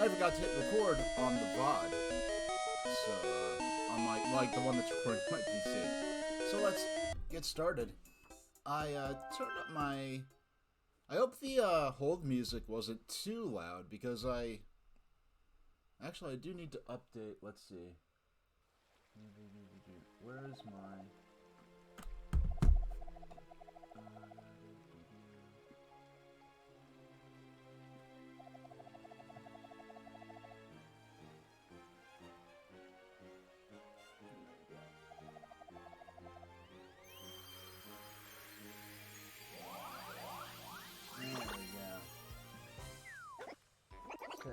I forgot to hit record on the VOD. So, on like the one that's recording my PC. So let's get started. I turned up my... I hope the hold music wasn't too loud, because Actually, I do need to update. Let's see. Where is my...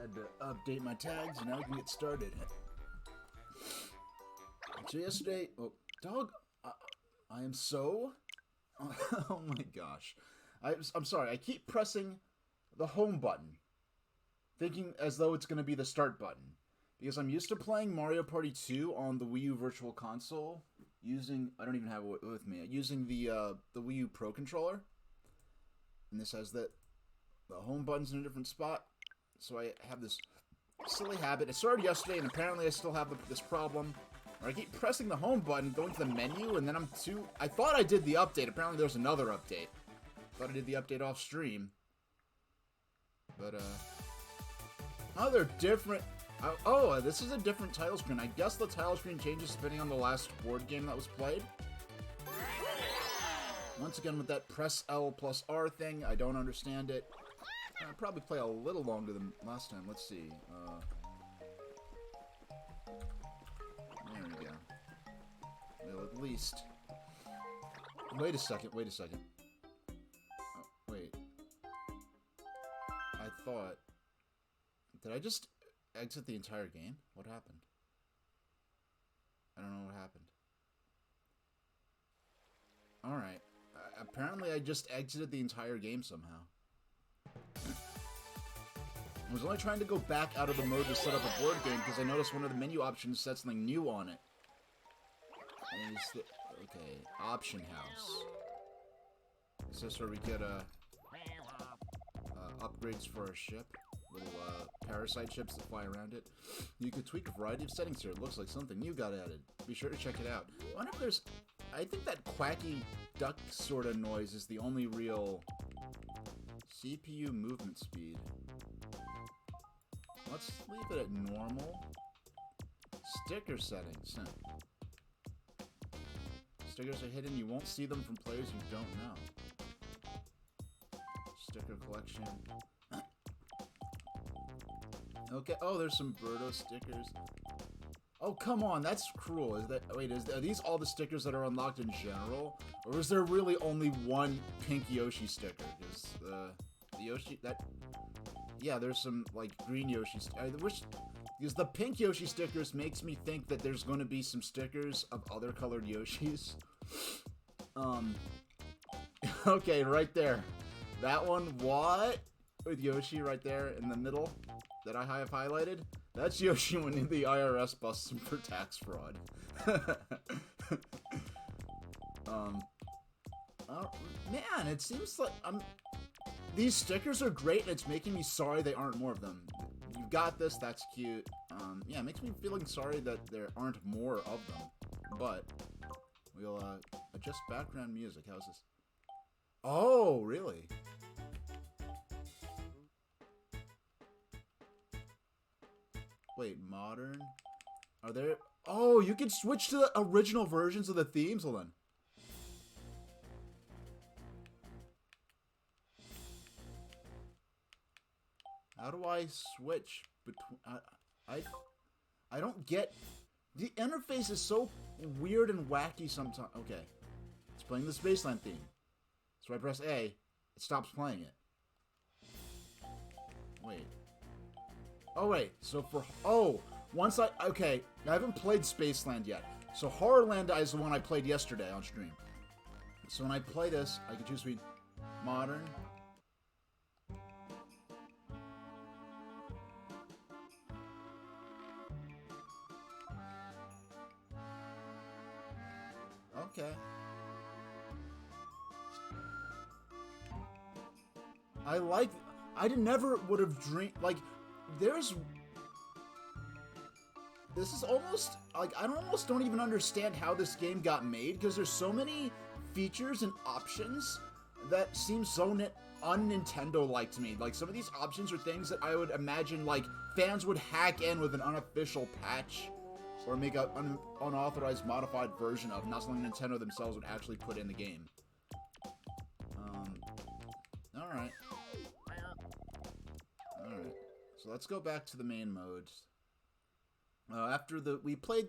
Had to update my tags, and now we can get started. So yesterday, I am so, oh my gosh, I'm sorry, I keep pressing the home button, thinking as though it's going to be the start button, because I'm used to playing Mario Party 2 on the Wii U Virtual Console, using, I don't even have it with me, using the Wii U Pro Controller, and this has the home button's in a different spot. So I have this silly habit. It started yesterday, and apparently I still have this problem where I keep pressing the home button, going to the menu, and then I thought I did the update. Apparently there's another update. Thought I did the update off stream. But, oh, they're different. Oh, this is a different title screen. I guess the title screen changes depending on the last board game that was played. Once again, with that press L plus R thing, I don't understand it. I'll probably play a little longer than last time. Let's see. There we go. Well, at least... Wait a second. Oh, wait. I thought... Did I just exit the entire game? What happened? I don't know what happened. Alright. Apparently I just exited the entire game somehow. I was only trying to go back out of the mode to set up a board game because I noticed one of the menu options said something new on it. Okay, Option House. Is this where we get upgrades for our ship? Little parasite ships that fly around it. You could tweak a variety of settings here. It looks like something new got added. Be sure to check it out. I wonder if there's... I think that quacky duck sort of noise is the only real CPU movement speed. Let's leave it at normal. Sticker settings. Stickers are hidden. You won't see them from players you don't know. Sticker collection. Okay. Oh, there's some Birdo stickers. Oh, come on. That's cruel. Are these all the stickers that are unlocked in general? Or is there really only one pink Yoshi sticker? Because, the Yoshi... Yeah, there's some, like, green Yoshi... Because the pink Yoshi stickers makes me think that there's going to be some stickers of other colored Yoshis. Okay, right there. That one, what? With Yoshi right there in the middle that I have highlighted. That's Yoshi when the IRS busts him for tax fraud. Man, it seems like these stickers are great, and it's making me sorry they aren't more of them. You got this, that's cute. Yeah, it makes me feeling sorry that there aren't more of them. But we'll adjust background music. How's this? Oh, really? Wait, modern? Are there... Oh, you can switch to the original versions of the themes? Hold on. How do I switch between... I don't get... The interface is so weird and wacky sometimes. Okay. It's playing the Spaceland theme. So I press A. It stops playing it. Wait. Oh, wait. So for... Oh! Once I... Okay. I haven't played Spaceland yet. So Horrorland is the one I played yesterday on stream. So when I play this, I can choose between modern... Okay. I never would have dreamed, like, there's this is almost, like, I almost don't even understand how this game got made, because there's so many features and options that seem so un-Nintendo-like to me. Like, some of these options are things that I would imagine, like, fans would hack in with an unofficial patch, or make an unauthorized modified version of, not something Nintendo themselves would actually put in the game. Alright. Alright. So let's go back to the main mode. After we played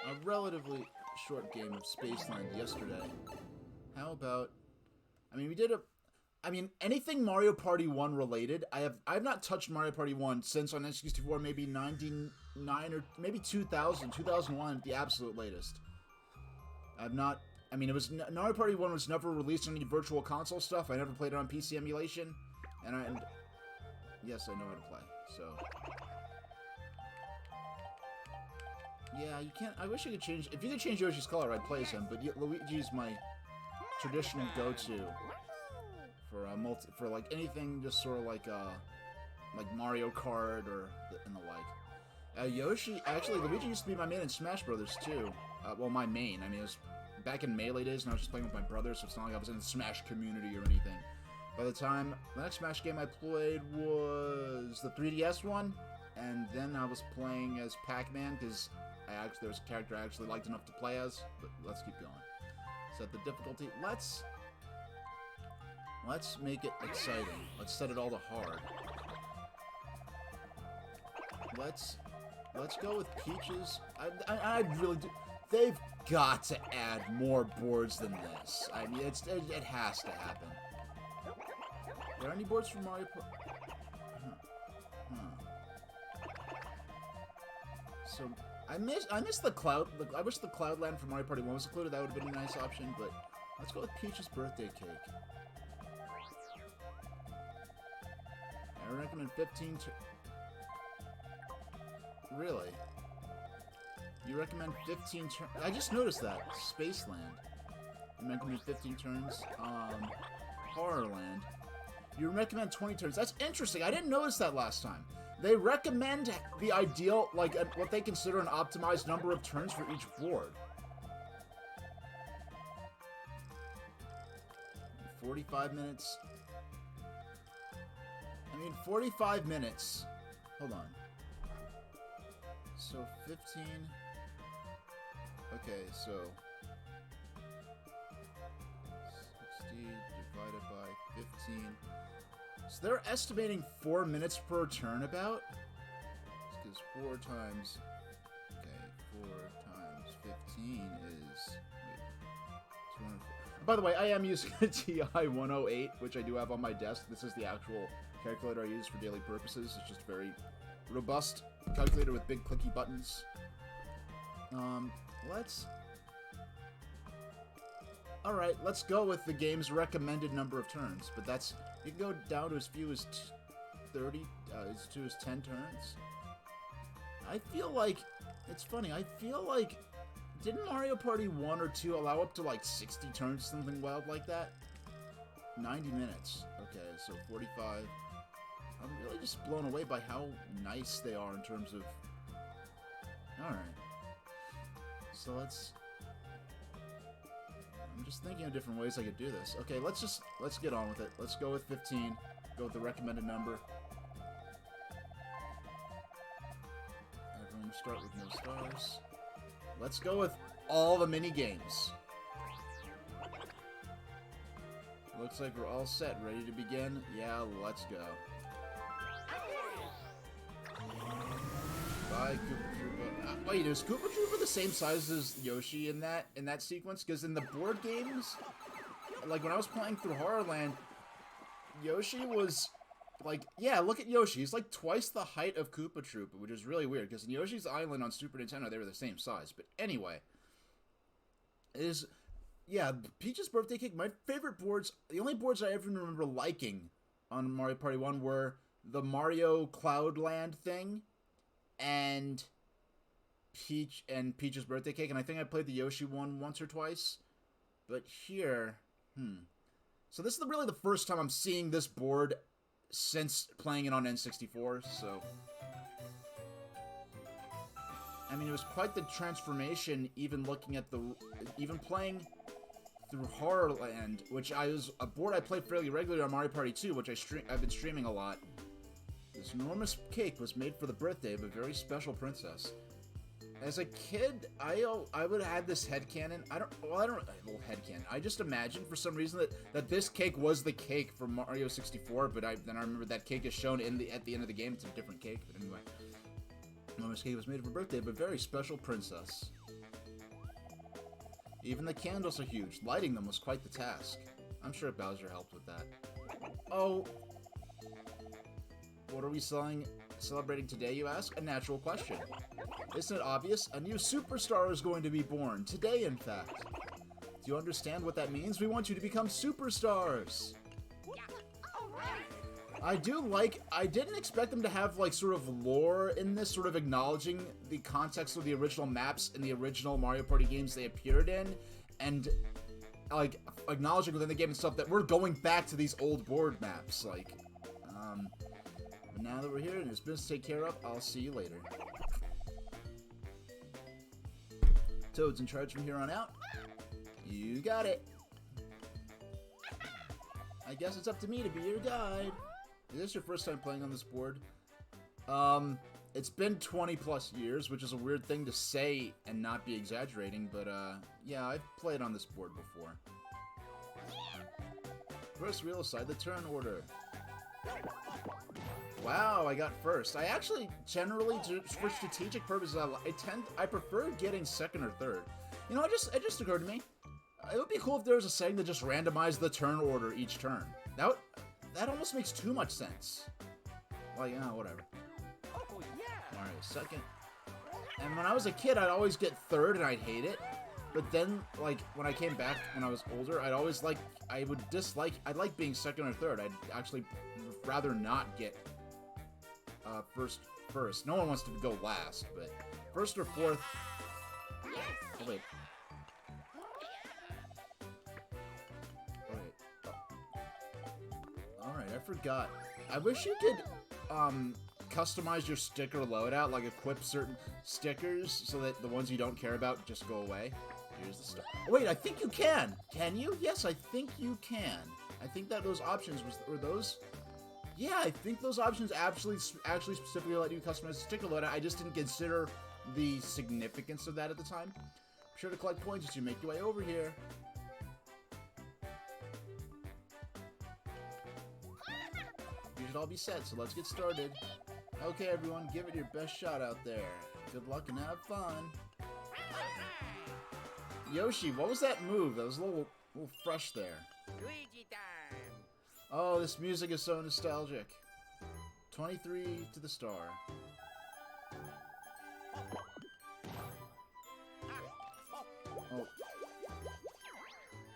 a relatively short game of Spaceland yesterday. How about... I mean, we did anything Mario Party 1 related. I've not touched Mario Party 1 since on N64, maybe 99 or maybe 2001 at the absolute latest. I've not... I mean, Mario Party 1 was never released on any virtual console stuff. I never played it on PC emulation. And yes, I know how to play, so... Yeah, you can't... I wish you could change... If you could change Yoshi's color, I'd play as him, but Luigi's my traditional go-to for like anything just sort of like Mario Kart and the like. Yoshi... Actually, Luigi used to be my main in Smash Brothers, too. Well, my main. I mean, it was back in Melee days, and I was just playing with my brother, so it's not like I was in the Smash community or anything. By the time... The next Smash game I played was the 3DS one, and then I was playing as Pac-Man, because... there was a character I actually liked enough to play as, but let's keep going. Set the difficulty. Let's make it exciting. Let's set it all to hard. Let's go with Peaches. I really do. They've got to add more boards than this. I mean, it has to happen. Are there any boards for Mario Party? So. I miss the cloud. I wish the Cloudland from Mario Party 1 was included. That would have been a nice option, but let's go with Peach's birthday cake. I recommend 15 Really? You recommend 15 turns? I just noticed that. Spaceland. You recommend 15 turns. Horrorland. You recommend 20 turns. That's interesting. I didn't notice that last time. They recommend the ideal, like, what they consider an optimized number of turns for each board. 45 minutes. I mean, 45 minutes. Hold on. So, 15. Okay, so... 60 divided by 15... So they're estimating 4 minutes per turn about? Because 4 times... Okay, 4 times 15 is... Wait, 204. By the way, I am using a TI-108, which I do have on my desk. This is the actual calculator I use for daily purposes. It's just very robust calculator with big clicky buttons. Alright, let's go with the game's recommended number of turns, but that's... You can go down to as few as 30, as few as 10 turns. I feel like... It's funny, I feel like... Didn't Mario Party 1 or 2 allow up to like 60 turns, something wild like that? 90 minutes. Okay, so 45. I'm really just blown away by how nice they are in terms of... Alright. So let's... I'm just thinking of different ways I could do this. Okay, let's get on with it. Let's go with 15. Go with the recommended number. Everyone start with no stars. Let's go with all the mini games. Looks like we're all set. Ready to begin? Yeah, let's go. Bye, Koopa Troopa. Wait, is Koopa Troopa the same size as Yoshi in that sequence? Because in the board games, like when I was playing through Horrorland, Yoshi was like, yeah, look at Yoshi. He's like twice the height of Koopa Troopa, which is really weird. Because in Yoshi's Island on Super Nintendo, they were the same size. But anyway, yeah, Peach's birthday cake. My favorite boards, the only boards I ever remember liking on Mario Party 1 were the Mario Cloudland thing. And Peach's birthday cake, and I think I played the Yoshi one once or twice. But here, So this is really the first time I'm seeing this board since playing it on N64, so... I mean, it was quite the transformation, even looking at even playing through Horrorland, which was a board I played fairly regularly on Mario Party 2, which I've been streaming a lot. This enormous cake was made for the birthday of a very special princess. As a kid, I would have had this headcanon. I don't well, headcanon. I just imagined for some reason that this cake was the cake from Mario 64, but then I remember that cake is shown at the end of the game. It's a different cake, but anyway. Enormous cake was made for birthday of a very special princess. Even the candles are huge. Lighting them was quite the task. I'm sure Bowser helped with that. Oh. What are we celebrating today, you ask? A natural question. Isn't it obvious? A new superstar is going to be born. Today, in fact. Do you understand what that means? We want you to become superstars. I didn't expect them to have, like, sort of lore in this, sort of acknowledging the context of the original maps in the original Mario Party games they appeared in, and, like, acknowledging within the game and stuff that we're going back to these old board maps, like, but now that we're here and there's business to take care of, I'll see you later. Toad's in charge from here on out. You got it. I guess it's up to me to be your guide. Is this your first time playing on this board? It's been 20 plus years, which is a weird thing to say and not be exaggerating, but yeah, I've played on this board before. First wheel aside the turn order. Wow, I got first. I actually generally, for strategic purposes, I prefer getting second or third. You know, it just occurred to me. It would be cool if there was a setting that just randomized the turn order each turn. That almost makes too much sense. Like, whatever. Oh, yeah. Alright, second. And when I was a kid, I'd always get third and I'd hate it. But then, like, when I came back when I was older, I'd like being second or third. I'd actually rather not get first. No one wants to go last, but first or fourth. Oh, wait. Alright, I forgot. I wish you could, customize your sticker loadout, like equip certain stickers so that the ones you don't care about just go away. Here's the stuff. Oh, wait, I think you can! Can you? Yes, I think you can. I think that those options were those... Yeah, I think those options actually specifically let you customize the sticker loadout. I just didn't consider the significance of that at the time. Be sure to collect coins as you make your way over here. You should all be set, so let's get started. Okay, everyone, give it your best shot out there. Good luck and have fun. Yoshi, what was that move? That was a little fresh there. Luigi time. Oh, this music is so nostalgic. 23 to the star. Oh.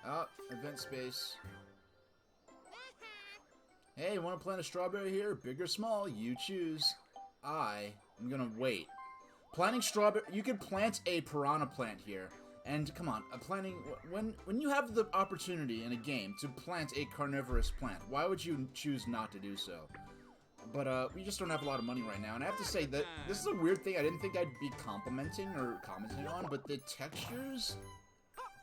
Ah, event space. Hey, want to plant a strawberry here? Big or small? You choose. I'm gonna wait. Planting strawberry... You can plant a piranha plant here. And, come on, when you have the opportunity in a game to plant a carnivorous plant, why would you choose not to do so? But, we just don't have a lot of money right now, and I have to say that this is a weird thing I didn't think I'd be commenting on, but the textures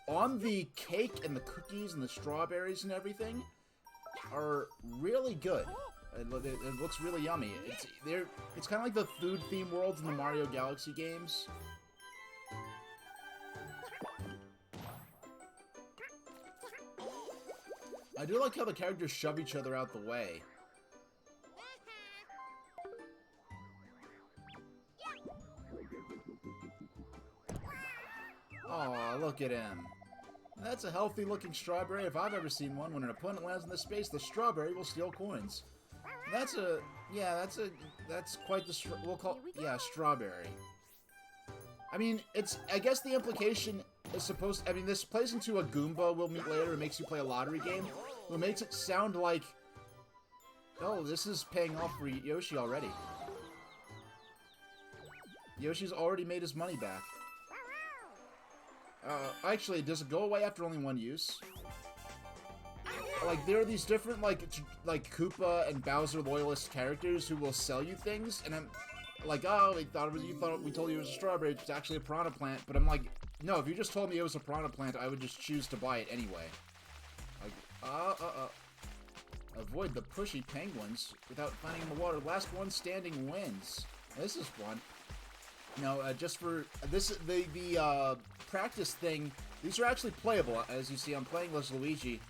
on the cake and the cookies and the strawberries and everything are really good. It looks really yummy. It's kind of like the food theme worlds in the Mario Galaxy games. I do like how the characters shove each other out the way. Aw, look at him. That's a healthy-looking strawberry if I've ever seen one. When an opponent lands in this space, the strawberry will steal coins. That's quite the, strawberry. I mean, I guess the implication is supposed, I mean, this plays into a Goomba we'll meet later. It makes you play a lottery game. It makes it sound like, oh, this is paying off for Yoshi already. Yoshi's already made his money back. Actually, does it go away after only one use? Like, there are these different, like Koopa and Bowser loyalist characters who will sell you things, and like, oh, we thought it was, we told you it was a strawberry, it's actually a piranha plant, but I'm like, no, if you just told me it was a piranha plant, I would just choose to buy it anyway. Like, avoid the pushy penguins without finding in the water. Last one standing wins. This is fun. No, just for this, the practice thing, these are actually playable. As you see, I'm playing as Luigi.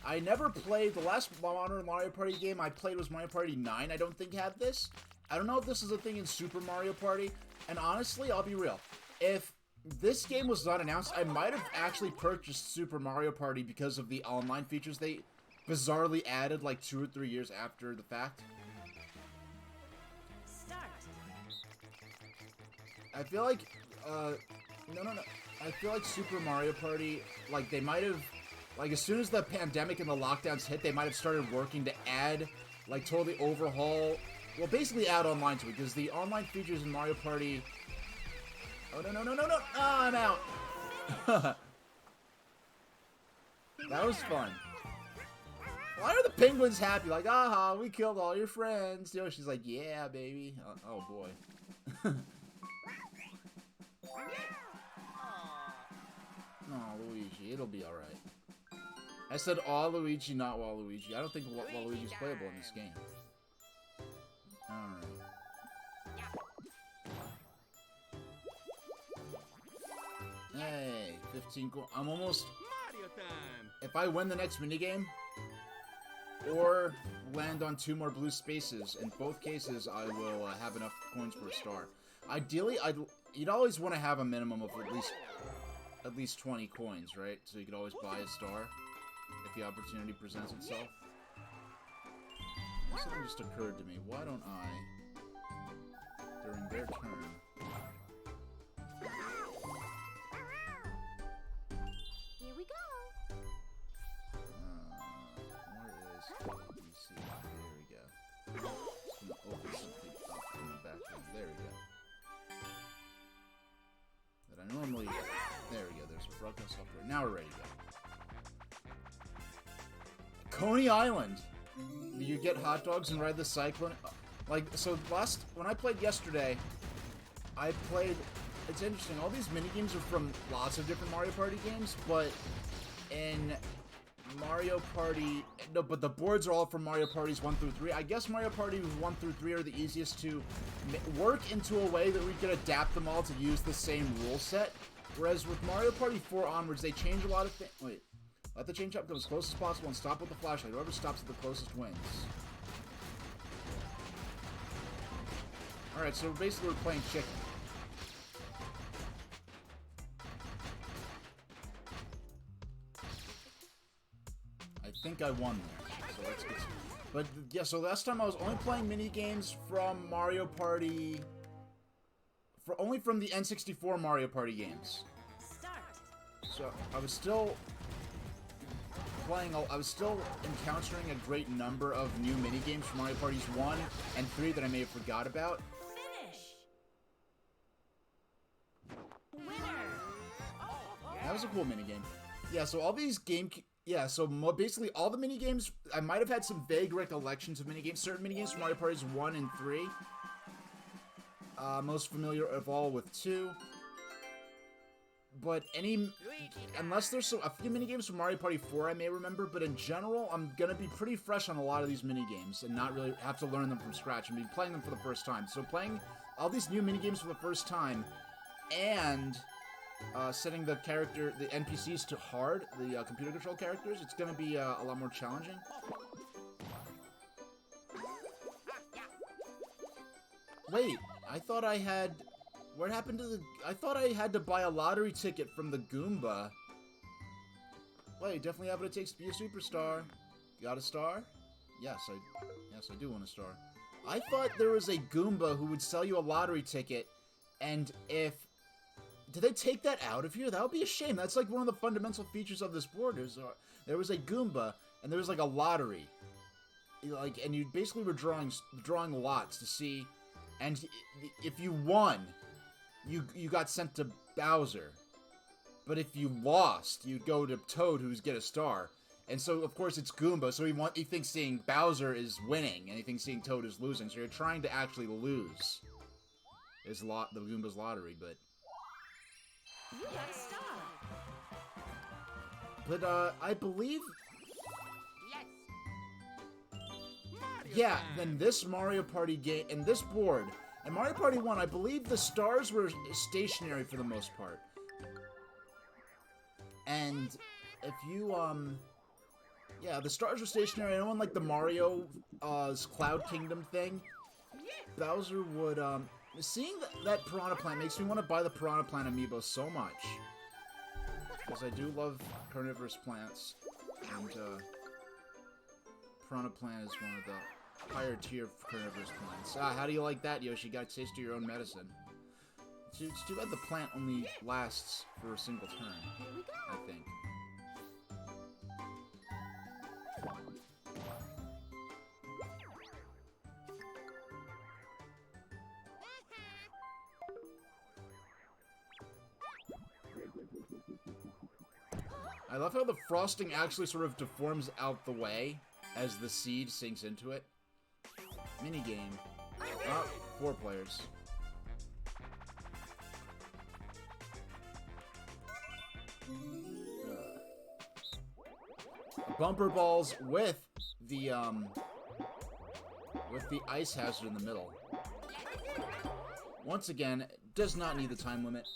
I never played, the last modern Mario Party game I played was Mario Party 9, I don't think had this. I don't know if this is a thing in Super Mario Party, and honestly, I'll be real. If this game was not announced, I might have actually purchased Super Mario Party because of the online features they bizarrely added like 2 or 3 years after the fact. Start. I feel like, no. I feel like Super Mario Party, like, they might have, like, as soon as the pandemic and the lockdowns hit, they might have started working to add, like, totally overhaul, well, basically add online to it, because the online features in Mario Party... Oh, no. Ah, I'm out. That was fun. Why are the penguins happy? Like, aha, we killed all your friends. You know, she's like, yeah, baby. Oh boy. Oh, Luigi, it'll be alright. I said aw Luigi, not Waluigi. I don't think Waluigi's playable in this game. Alright. Hey, 15 gold. I'm almost... Mario time. If I win the next minigame, or land on 2 more blue spaces, in both cases I will have enough coins for a star. Ideally, you'd always want to have a minimum of at least 20 coins, right? So you could always buy a star if the opportunity presents itself. And something just occurred to me. Why don't I, during their turn... Here we go. Where is ABC? There we go. Just gonna open something up in the background. There we go. That I normally... There we go. There's a broadcast software. Now we're ready to go. Coney Island! Do you get hot dogs and ride the cyclone? Like, so when I played yesterday, I played... It's interesting, all these minigames are from lots of different Mario Party games, but in Mario Party... No, but the boards are all from Mario Parties 1 through 3. I guess Mario Party 1 through 3 are the easiest to work into a way that we could adapt them all to use the same rule set. Whereas with Mario Party 4 onwards, they change a lot of things... Wait. Let the chain chomp go as close as possible and stop with the flashlight. Whoever stops at the closest wins. Alright, so basically we're playing chicken. I think I won there. So let's get some... But yeah, so last time I was only playing mini games from Mario Party... only from the N64 Mario Party games. Start. So I was still encountering a great number of new mini games from Mario Parties 1 and 3 that I may have forgot about. Finish. Winner. That was a cool minigame. Yeah, so all these basically all the minigames, I might have had some vague recollections of minigames. Certain minigames from Mario Parties 1 and 3. Most familiar of all with 2. But unless there's a few minigames from Mario Party 4 I may remember, but in general, I'm gonna be pretty fresh on a lot of these minigames and not really have to learn them from scratch and be playing them for the first time. So playing all these new minigames for the first time and setting the NPCs to hard, the computer control characters, it's gonna be a lot more challenging. Wait, I thought I had... What happened to the... I thought I had to buy a lottery ticket from the Goomba. Wait, definitely happen to take be a superstar. Got a star? Yes, I do want a star. I thought there was a Goomba who would sell you a lottery ticket, and if... Did they take that out of here? That would be a shame. That's like one of the fundamental features of this board. There was a Goomba, and there was like a lottery. Like, and you basically were drawing lots to see... And if you won... You got sent to Bowser. But if you lost, you'd go to Toad, who's get a star. And so, of course, it's Goomba, so he thinks seeing Bowser is winning, and he thinks seeing Toad is losing, so you're trying to actually lose. is the Goomba's Lottery, but... You got a star. But, I believe... Yes. Mario Yeah, time. then this Mario Party game, and this board, and Mario Party 1, I believe the stars were stationary for the most part. And if you, yeah, the stars were stationary, and like the Mario, Cloud Kingdom thing, Bowser would, seeing that Piranha Plant makes me want to buy the Piranha Plant amiibo so much. Because I do love carnivorous plants, and, Piranha Plant is one of the higher tier carnivorous plants. Ah, how do you like that, Yoshi? Got a taste of your own medicine. It's too bad the plant only lasts for a single turn, Here we go. I think. I love how the frosting actually sort of deforms out the way as the seed sinks into it. Minigame. Oh, 4 players. Bumper balls with the ice hazard in the middle. Once again, does not need the time limit.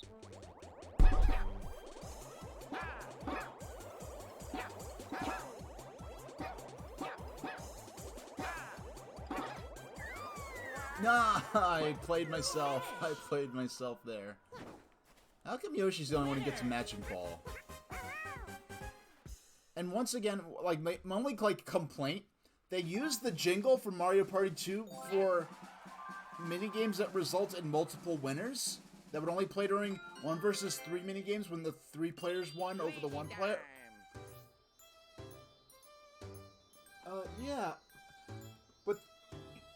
Nah, I played myself. I played myself there. How come Yoshi's the only one who gets a matching ball? And once again, like, my only, like, complaint, they used the jingle from Mario Party 2 for minigames that result in multiple winners that would only play during 1 versus 3 minigames when the 3 players won over the 1 player. Yeah. But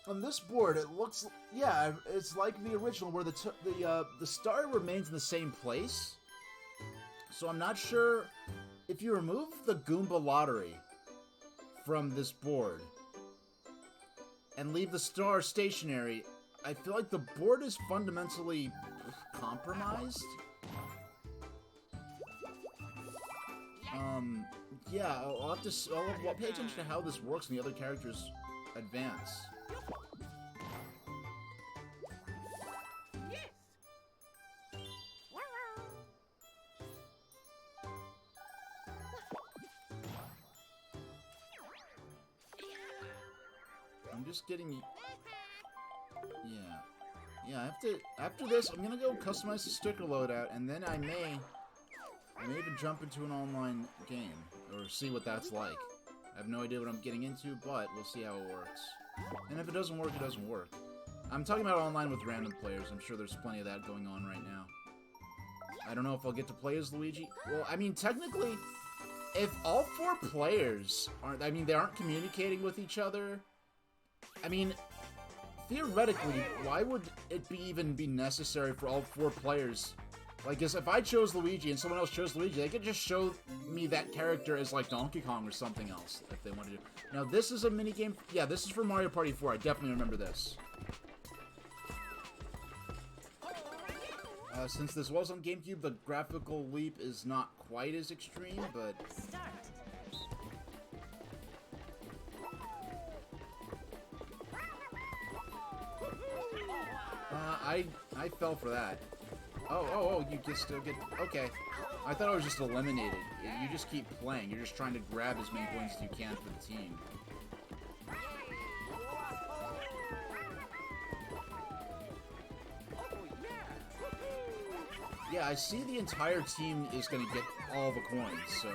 on this board, it looks, yeah, it's like the original where the star remains in the same place. So I'm not sure if you remove the Goomba Lottery from this board and leave the star stationary, I feel like the board is fundamentally compromised. Yeah, I'll pay attention to how this works and the other characters advance. I'm just getting... Yeah, after this, I'm gonna go customize the sticker loadout, and then I may even jump into an online game, or see what that's like. I have no idea what I'm getting into, but we'll see how it works. And if it doesn't work, it doesn't work. I'm talking about online with random players. I'm sure there's plenty of that going on right now. I don't know if I'll get to play as Luigi. Well, I mean, technically, if all 4 players aren't... I mean, they aren't communicating with each other... I mean, theoretically, why would it even be necessary for all 4 players? Like, cause if I chose Luigi and someone else chose Luigi, they could just show me that character as, like, Donkey Kong or something else, if they wanted to. Now, this is a minigame. Yeah, this is for Mario Party 4. I definitely remember this. Since this was on GameCube, the graphical leap is not quite as extreme, but... Start. I fell for that. Oh, you can still get... Okay. I thought I was just eliminated. You just keep playing. You're just trying to grab as many points as you can for the team. Yeah, I see the entire team is going to get all the coins, so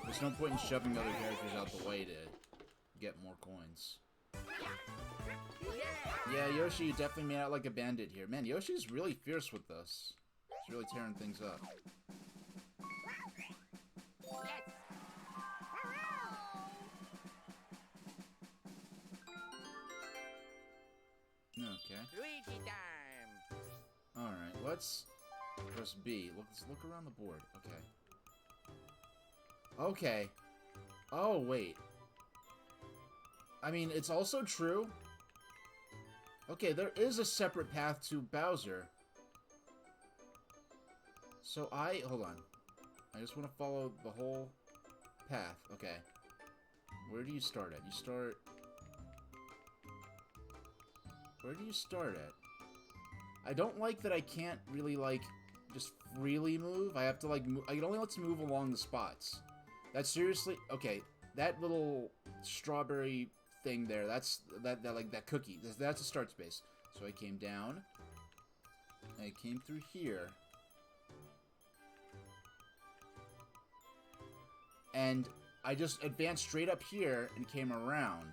there's no point in shoving other characters out the way to get more coins. Yeah, Yoshi, you definitely made out like a bandit here. Man, Yoshi's really fierce with this. He's really tearing things up. Okay. Luigi time. Alright, let's press B. Let's look around the board. Okay. Okay. Oh, wait. I mean, it's also true. Okay, there is a separate path to Bowser. So hold on. I just want to follow the whole path. Okay. Where do you start at? Where do you start at? I don't like that I can't really, like, just freely move. I have to, like, it only lets me move along the spots. That's seriously... Okay, that little strawberry thing there, that's... that cookie. That's a start space. So I came down. I came through here. And I just advanced straight up here and came around.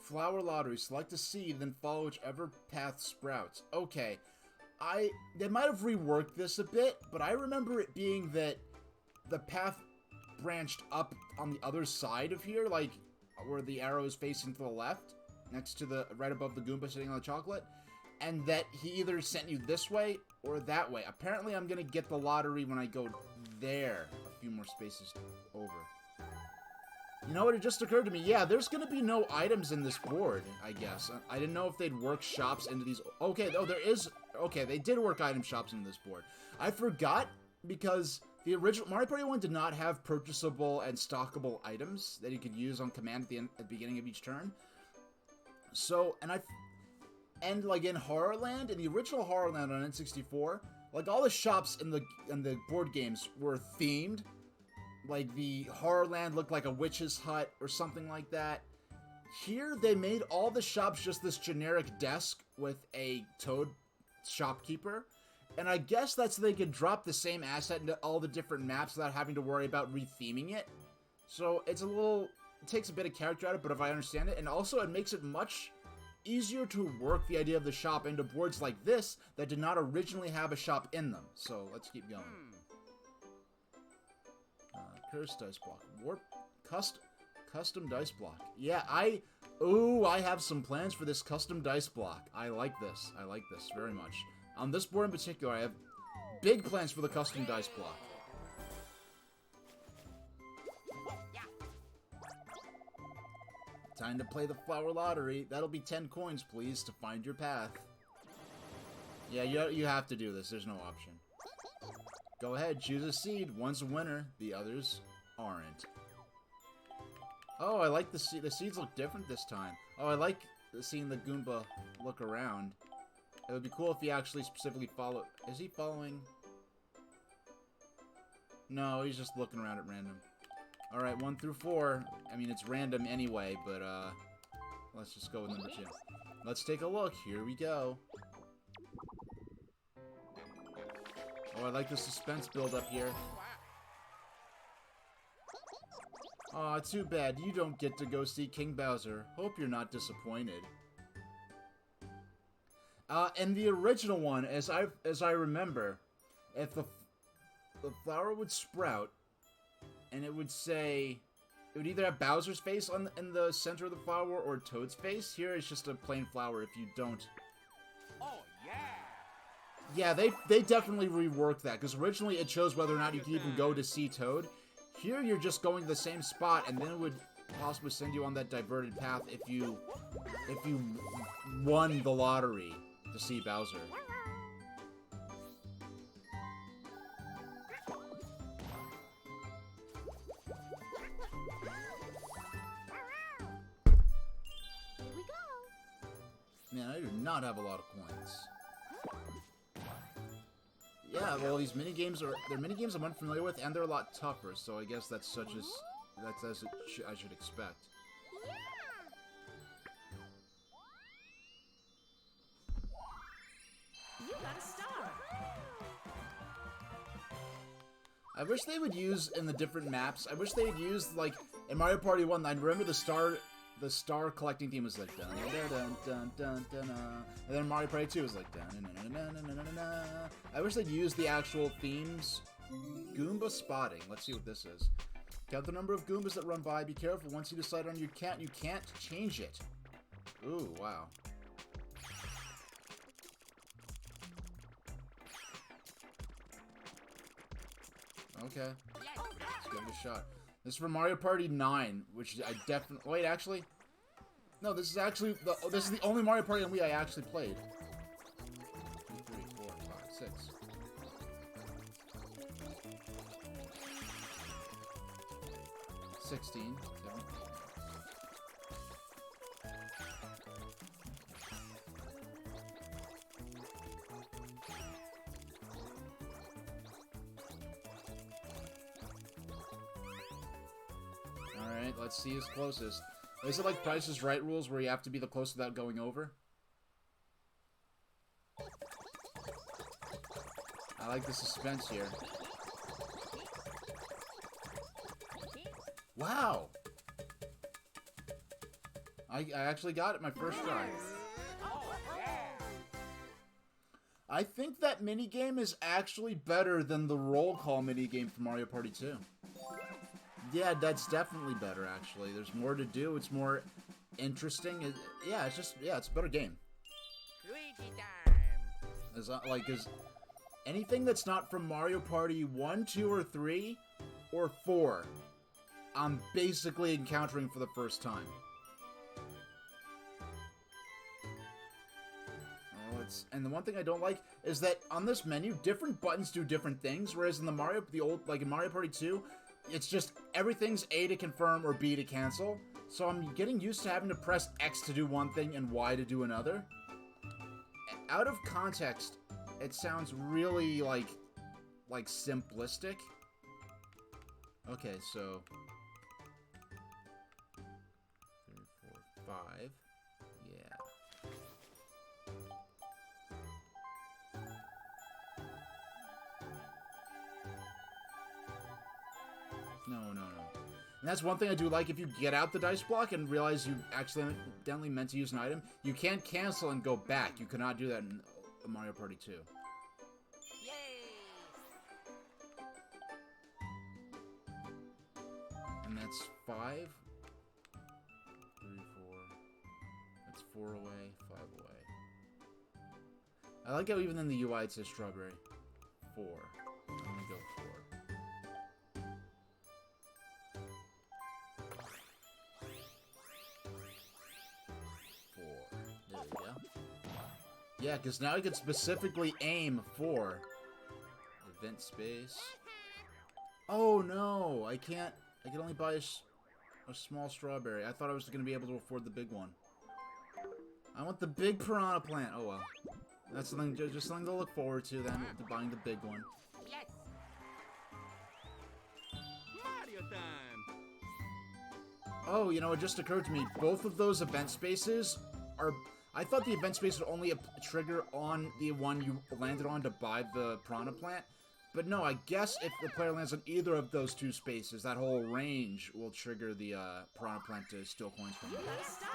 Flower lottery. Select a seed, then follow whichever path sprouts. Okay. They might have reworked this a bit, but I remember it being that the path branched up on the other side of here, like where the arrow is facing to the left, next to the, right above the Goomba sitting on the chocolate, and that he either sent you this way or that way. Apparently I'm gonna get the lottery when I go there, a few more spaces over. You know what, it just occurred to me, yeah, there's gonna be no items in this board, I guess. I didn't know if they'd work shops into these... Okay, oh, there is... Okay, they did work item shops into this board. I forgot, because the original Mario Party 1 did not have purchasable and stockable items that you could use on command at the beginning of each turn. So, and like in Horrorland, in the original Horrorland on N64, like all the shops in the board games were themed. Like, the Horrorland looked like a witch's hut or something like that. Here, they made all the shops just this generic desk with a toad shopkeeper. And I guess that's so they could drop the same asset into all the different maps without having to worry about retheming it. So, it's a little... It takes a bit of character out of it, but if I understand it. And also, it makes it much easier to work the idea of the shop into boards like this that did not originally have a shop in them. So, let's keep going. Curse dice block. Warp. Custom dice block. Yeah, I have some plans for this custom dice block. I like this. I like this very much. On this board in particular, I have big plans for the custom dice block. Time to play the flower lottery. That'll be 10 coins, please, to find your path. Yeah, you have to do this. There's no option. Go ahead, choose a seed. One's a winner, the others aren't. Oh, I like the seeds look different this time. Oh, I like seeing the Goomba look around. It would be cool if he actually specifically followed... Is he following? No, he's just looking around at random. Alright, 1 through 4. I mean, it's random anyway, but, let's just go with number 2. Let's take a look. Here we go. Oh, I like the suspense build up here. Aw, too bad you don't get to go see King Bowser. Hope you're not disappointed. And the original one, as I remember, if the flower would sprout, and it would say, it would either have Bowser's face in the center of the flower or Toad's face. Here it's just a plain flower if you don't. Oh, yeah. Yeah, they definitely reworked that, because originally it chose whether or not you could even go to see Toad. Here you're just going to the same spot, and then it would possibly send you on that diverted path if you won the lottery to see Bowser. Here we go. Man, I do not have a lot of coins. Yeah, well, these minigames they're minigames I'm unfamiliar with, and they're a lot tougher, so I guess that's as I should expect. Yeah. You got a star. I wish they would use, in the different maps, I wish they would use, like, in Mario Party 1, I remember the star collecting theme was like dun dun dun dun dun dun, and then Mario Party 2 was like dun dun dun dun dun dun dun dun. I wish they'd use the actual themes. Goomba spotting. Let's see what this is. Count the number of Goombas that run by. Be careful. Once you decide on your count, you can't change it. Ooh, wow. Okay. Let's give it a shot. This is for Mario Party 9, which I definitely... Wait, actually? No, this is actually... This is the only Mario Party on Wii I actually played. 6. $16. Alright, let's see who's closest. Is it like Price is Right rules where you have to be the closest without going over? I like the suspense here. Wow! I actually got it my first try. Oh, yeah. I think that minigame is actually better than the roll call minigame from Mario Party 2. Yeah, that's definitely better, actually. There's more to do. It's more interesting. Yeah, it's just, yeah, it's a better game. Luigi time. Is anything that's not from Mario Party 1, 2, or 3, or 4, I'm basically encountering for the first time. And the one thing I don't like is that on this menu, different buttons do different things, whereas in the Mario Party 2, it's just everything's A to confirm or B to cancel. So I'm getting used to having to press X to do one thing and Y to do another. Out of context, it sounds really like simplistic. Okay, so 3, 4, 5. Yeah. No. And that's one thing I do like. If you get out the dice block and realize you accidentally meant to use an item, you can't cancel and go back. You cannot do that in Mario Party 2. Yay. And that's 5. 3, 4. That's 4 away, 5 away. I like how even in the UI it says strawberry. 4. I'm gonna go 4. 4. There we go. Yeah, because now I can specifically aim for event space. Oh no, I can't. I can only buy a small strawberry. I thought I was going to be able to afford the big one. I want the big piranha plant. Oh well. That's something, just something to look forward to then, to buying the big one. Yes. Mario time. Oh, you know, it just occurred to me, both of those event spaces are... I thought the event space would only trigger on the one you landed on to buy the piranha plant. But no, I guess if the player lands on either of those two spaces, that whole range will trigger the piranha plant to steal coins from You you. got a star.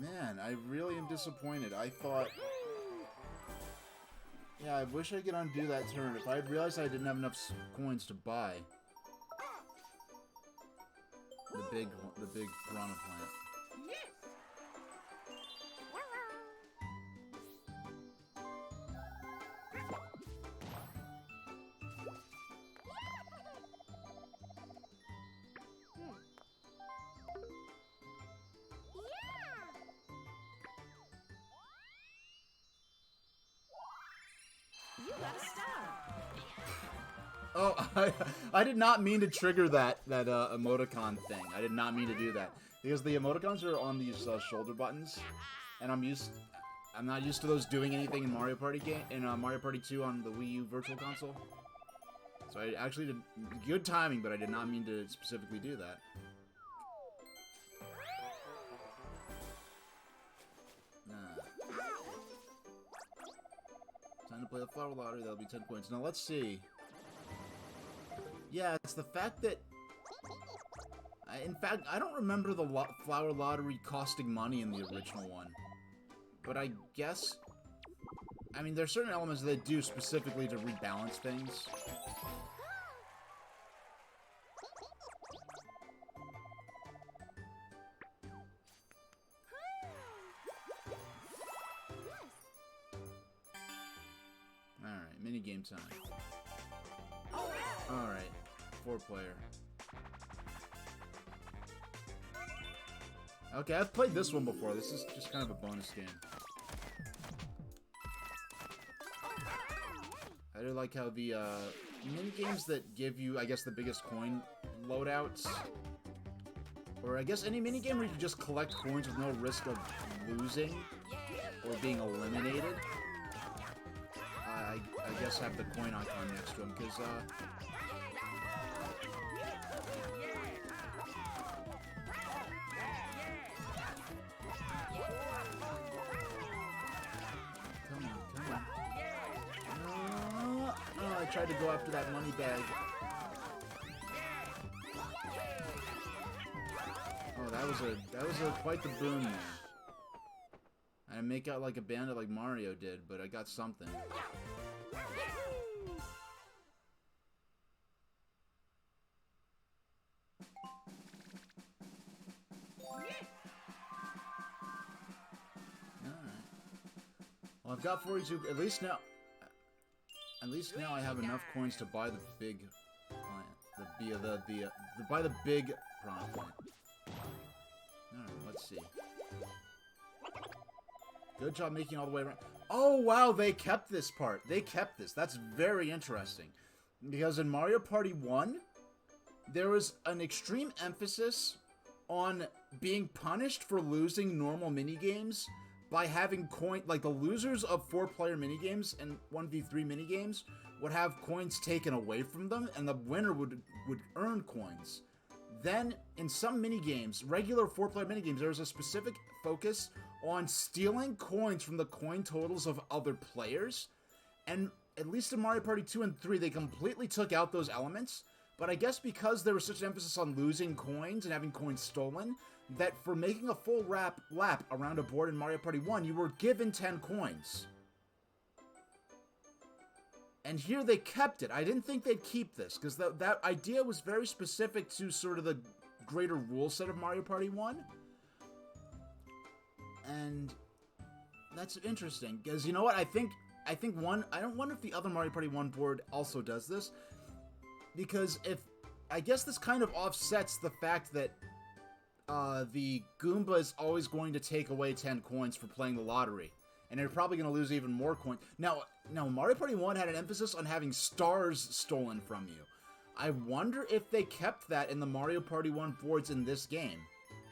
Man, I really am disappointed. I thought... Yeah, I wish I could undo that turn. If I had realized I didn't have enough coins to buy the big piranha plant. Yes. You got a star. Oh, I did not mean to trigger that emoticon thing. I did not mean to do that because the emoticons are on these shoulder buttons, and I'm not used to those doing anything in Mario Party 2 on the Wii U Virtual Console. So I actually did good timing, but I did not mean to specifically do that. Time to play the flower lottery. That'll be 10 points. Now let's see. Yeah, it's the fact that... in fact, I don't remember the flower lottery costing money in the original one. But I guess... I mean, there's certain elements that do specifically to rebalance things. Alright, minigame time. Alright, 4-player. Okay, I've played this one before. This is just kind of a bonus game. I do like how the mini games that give you, I guess, the biggest coin loadouts, or I guess any mini game where you can just collect coins with no risk of losing or being eliminated. I guess have the coin icon next to him because I tried to go after that money bag. Oh, that was quite the boon there. I didn't make out like a bandit like Mario did, but I got something. Alright. Well, I've got 42. At least now I have enough coins to buy the big plant. Buy the big prawn plant. Alright, let's see. Good job making all the way around. Oh, wow, they kept this part. They kept this. That's very interesting. Because in Mario Party 1, there was an extreme emphasis on being punished for losing normal minigames by having like the losers of 4-player minigames and 1v3 minigames would have coins taken away from them, and the winner would earn coins. Then, in some minigames, regular 4-player minigames, there was a specific focus on stealing coins from the coin totals of other players. And at least in Mario Party 2 and 3, they completely took out those elements. But I guess because there was such an emphasis on losing coins and having coins stolen, that for making a full lap around a board in Mario Party 1, you were given 10 coins. And here they kept it. I didn't think they'd keep this, because that idea was very specific to sort of the greater rule set of Mario Party 1. And that's interesting, because you know what? I don't wonder if the other Mario Party 1 board also does this, because I guess this kind of offsets the fact that the Goomba is always going to take away 10 coins for playing the lottery. And they're probably going to lose even more coins. Now, Mario Party 1 had an emphasis on having stars stolen from you. I wonder if they kept that in the Mario Party 1 boards in this game.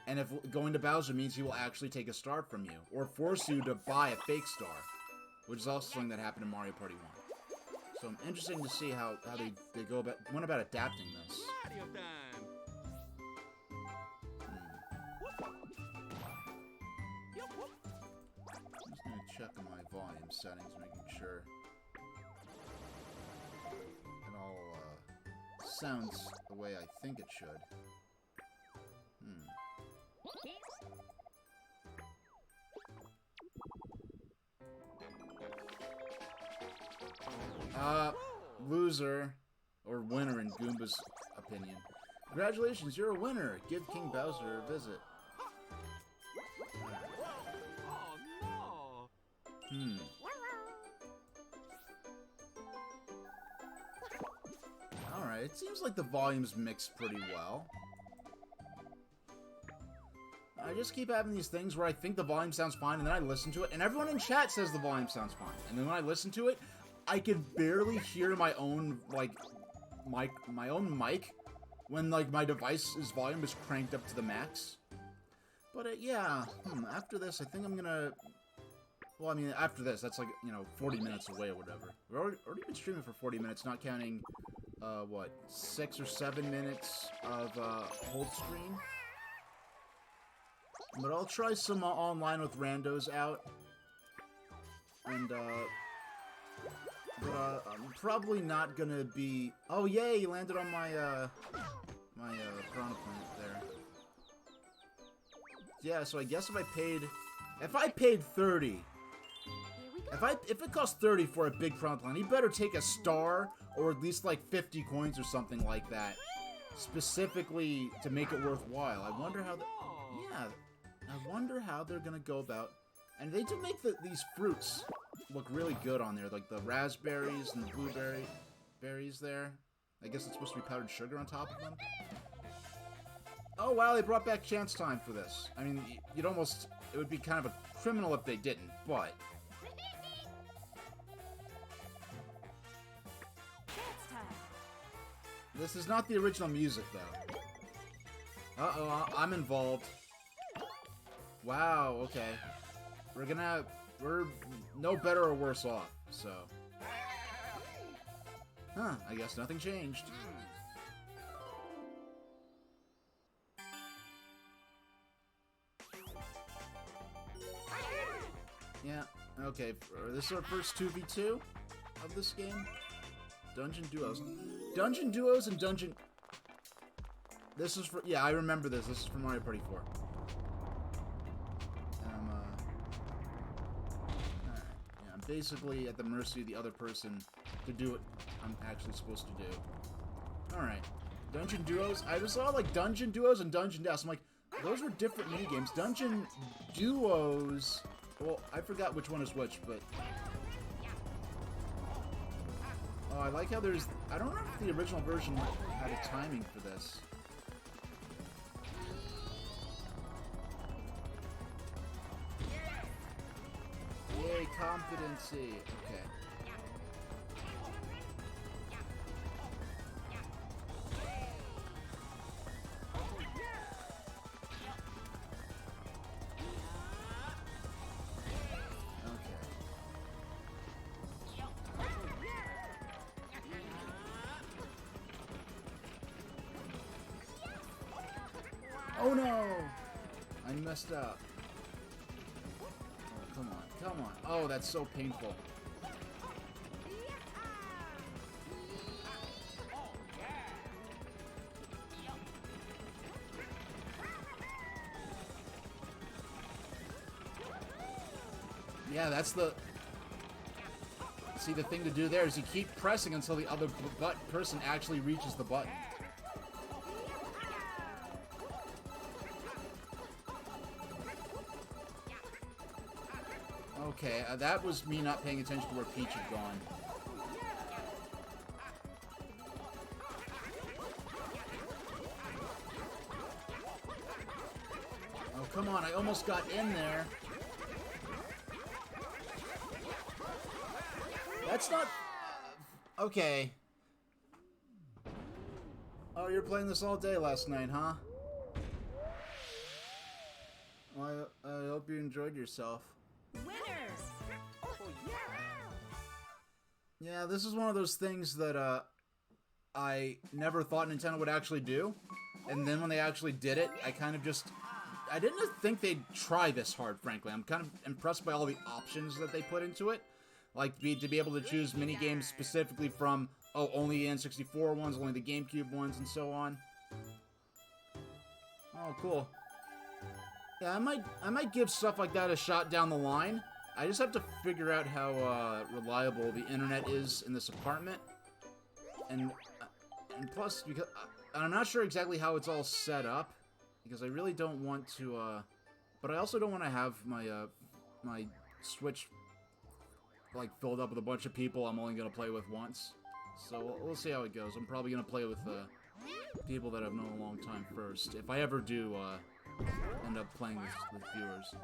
And if going to Bowser means he will actually take a star from you. Or force you to buy a fake star. Which is also something that happened in Mario Party 1. So I'm interested to see how they went about adapting this. Mario time. I'm just gonna check on my volume settings, making sure it all sounds the way I think it should. Loser, or winner in Goomba's opinion. Congratulations, you're a winner! Give King Bowser a visit. Oh no! Alright, it seems like the volumes mix pretty well. I just keep having these things where I think the volume sounds fine, and then I listen to it, and everyone in chat says the volume sounds fine. And then when I listen to it, I can barely hear my own, like, my own mic when, like, my device's volume is cranked up to the max. But, yeah, after this, I think I'm gonna... Well, I mean, after this, that's like, 40 minutes away or whatever. We've already been streaming for 40 minutes, not counting, 6 or 7 minutes of, hold screen. But I'll try some online with randos out. And, but, I'm probably not gonna be... Oh, yay, you landed on my, my, piranha plant there. Yeah, so I guess if I paid 30... If it costs 30 for a big piranha plant, he better take a star, or at least, like, 50 coins or something like that. Specifically to make it worthwhile. I wonder how... Yeah, I wonder how they're gonna go about... And they do make these fruits look really good on there, like the raspberries and the blueberry berries there. I guess it's supposed to be powdered sugar on top of them. Oh, wow, they brought back chance time for this. I mean, you'd almost... It would be kind of a criminal if they didn't, but... Dance time. This is not the original music, though. Uh-oh, I'm involved. Wow, okay. We're no better or worse off, so... Huh, I guess nothing changed. Yeah, okay. This is our first 2v2 of this game. Dungeon Duos. Dungeon Duos and Dungeon... This is for... Yeah, I remember this. This is for Mario Party 4. Alright. Yeah, I'm basically at the mercy of the other person to do what I'm actually supposed to do. Alright. Dungeon Duos. I just saw, like, Dungeon Duos and Dungeon Deaths. I'm like, those were different minigames. Dungeon Duos... Well, I forgot which one is which, but... Oh, I like how there's... I don't know if the original version had a timing for this. Yay, competency. Okay. Oh no! I messed up. Oh, come on, come on. Oh, that's so painful. Yeah, that's the... See, the thing to do there is you keep pressing until the other person actually reaches the button. Okay, that was me not paying attention to where Peach had gone. Oh, come on, I almost got in there. That's not... Okay. Oh, you're playing this all day last night, huh? Well, I hope you enjoyed yourself. Winners! Yeah, this is one of those things that I never thought Nintendo would actually do. And then when they actually did it, I kind of just... I didn't think they'd try this hard, frankly. I'm kind of impressed by all the options that they put into it. Like, to be able to choose minigames specifically from, oh, only the N64 ones, only the GameCube ones, and so on. Oh, cool. Yeah, I might give stuff like that a shot down the line. I just have to figure out how reliable the internet is in this apartment, and plus because I'm not sure exactly how it's all set up, because I really don't want to. But I also don't want to have my my Switch like filled up with a bunch of people I'm only gonna play with once. So we'll see how it goes. I'm probably gonna play with people that I've known a long time first, if I ever do. End up playing with viewers.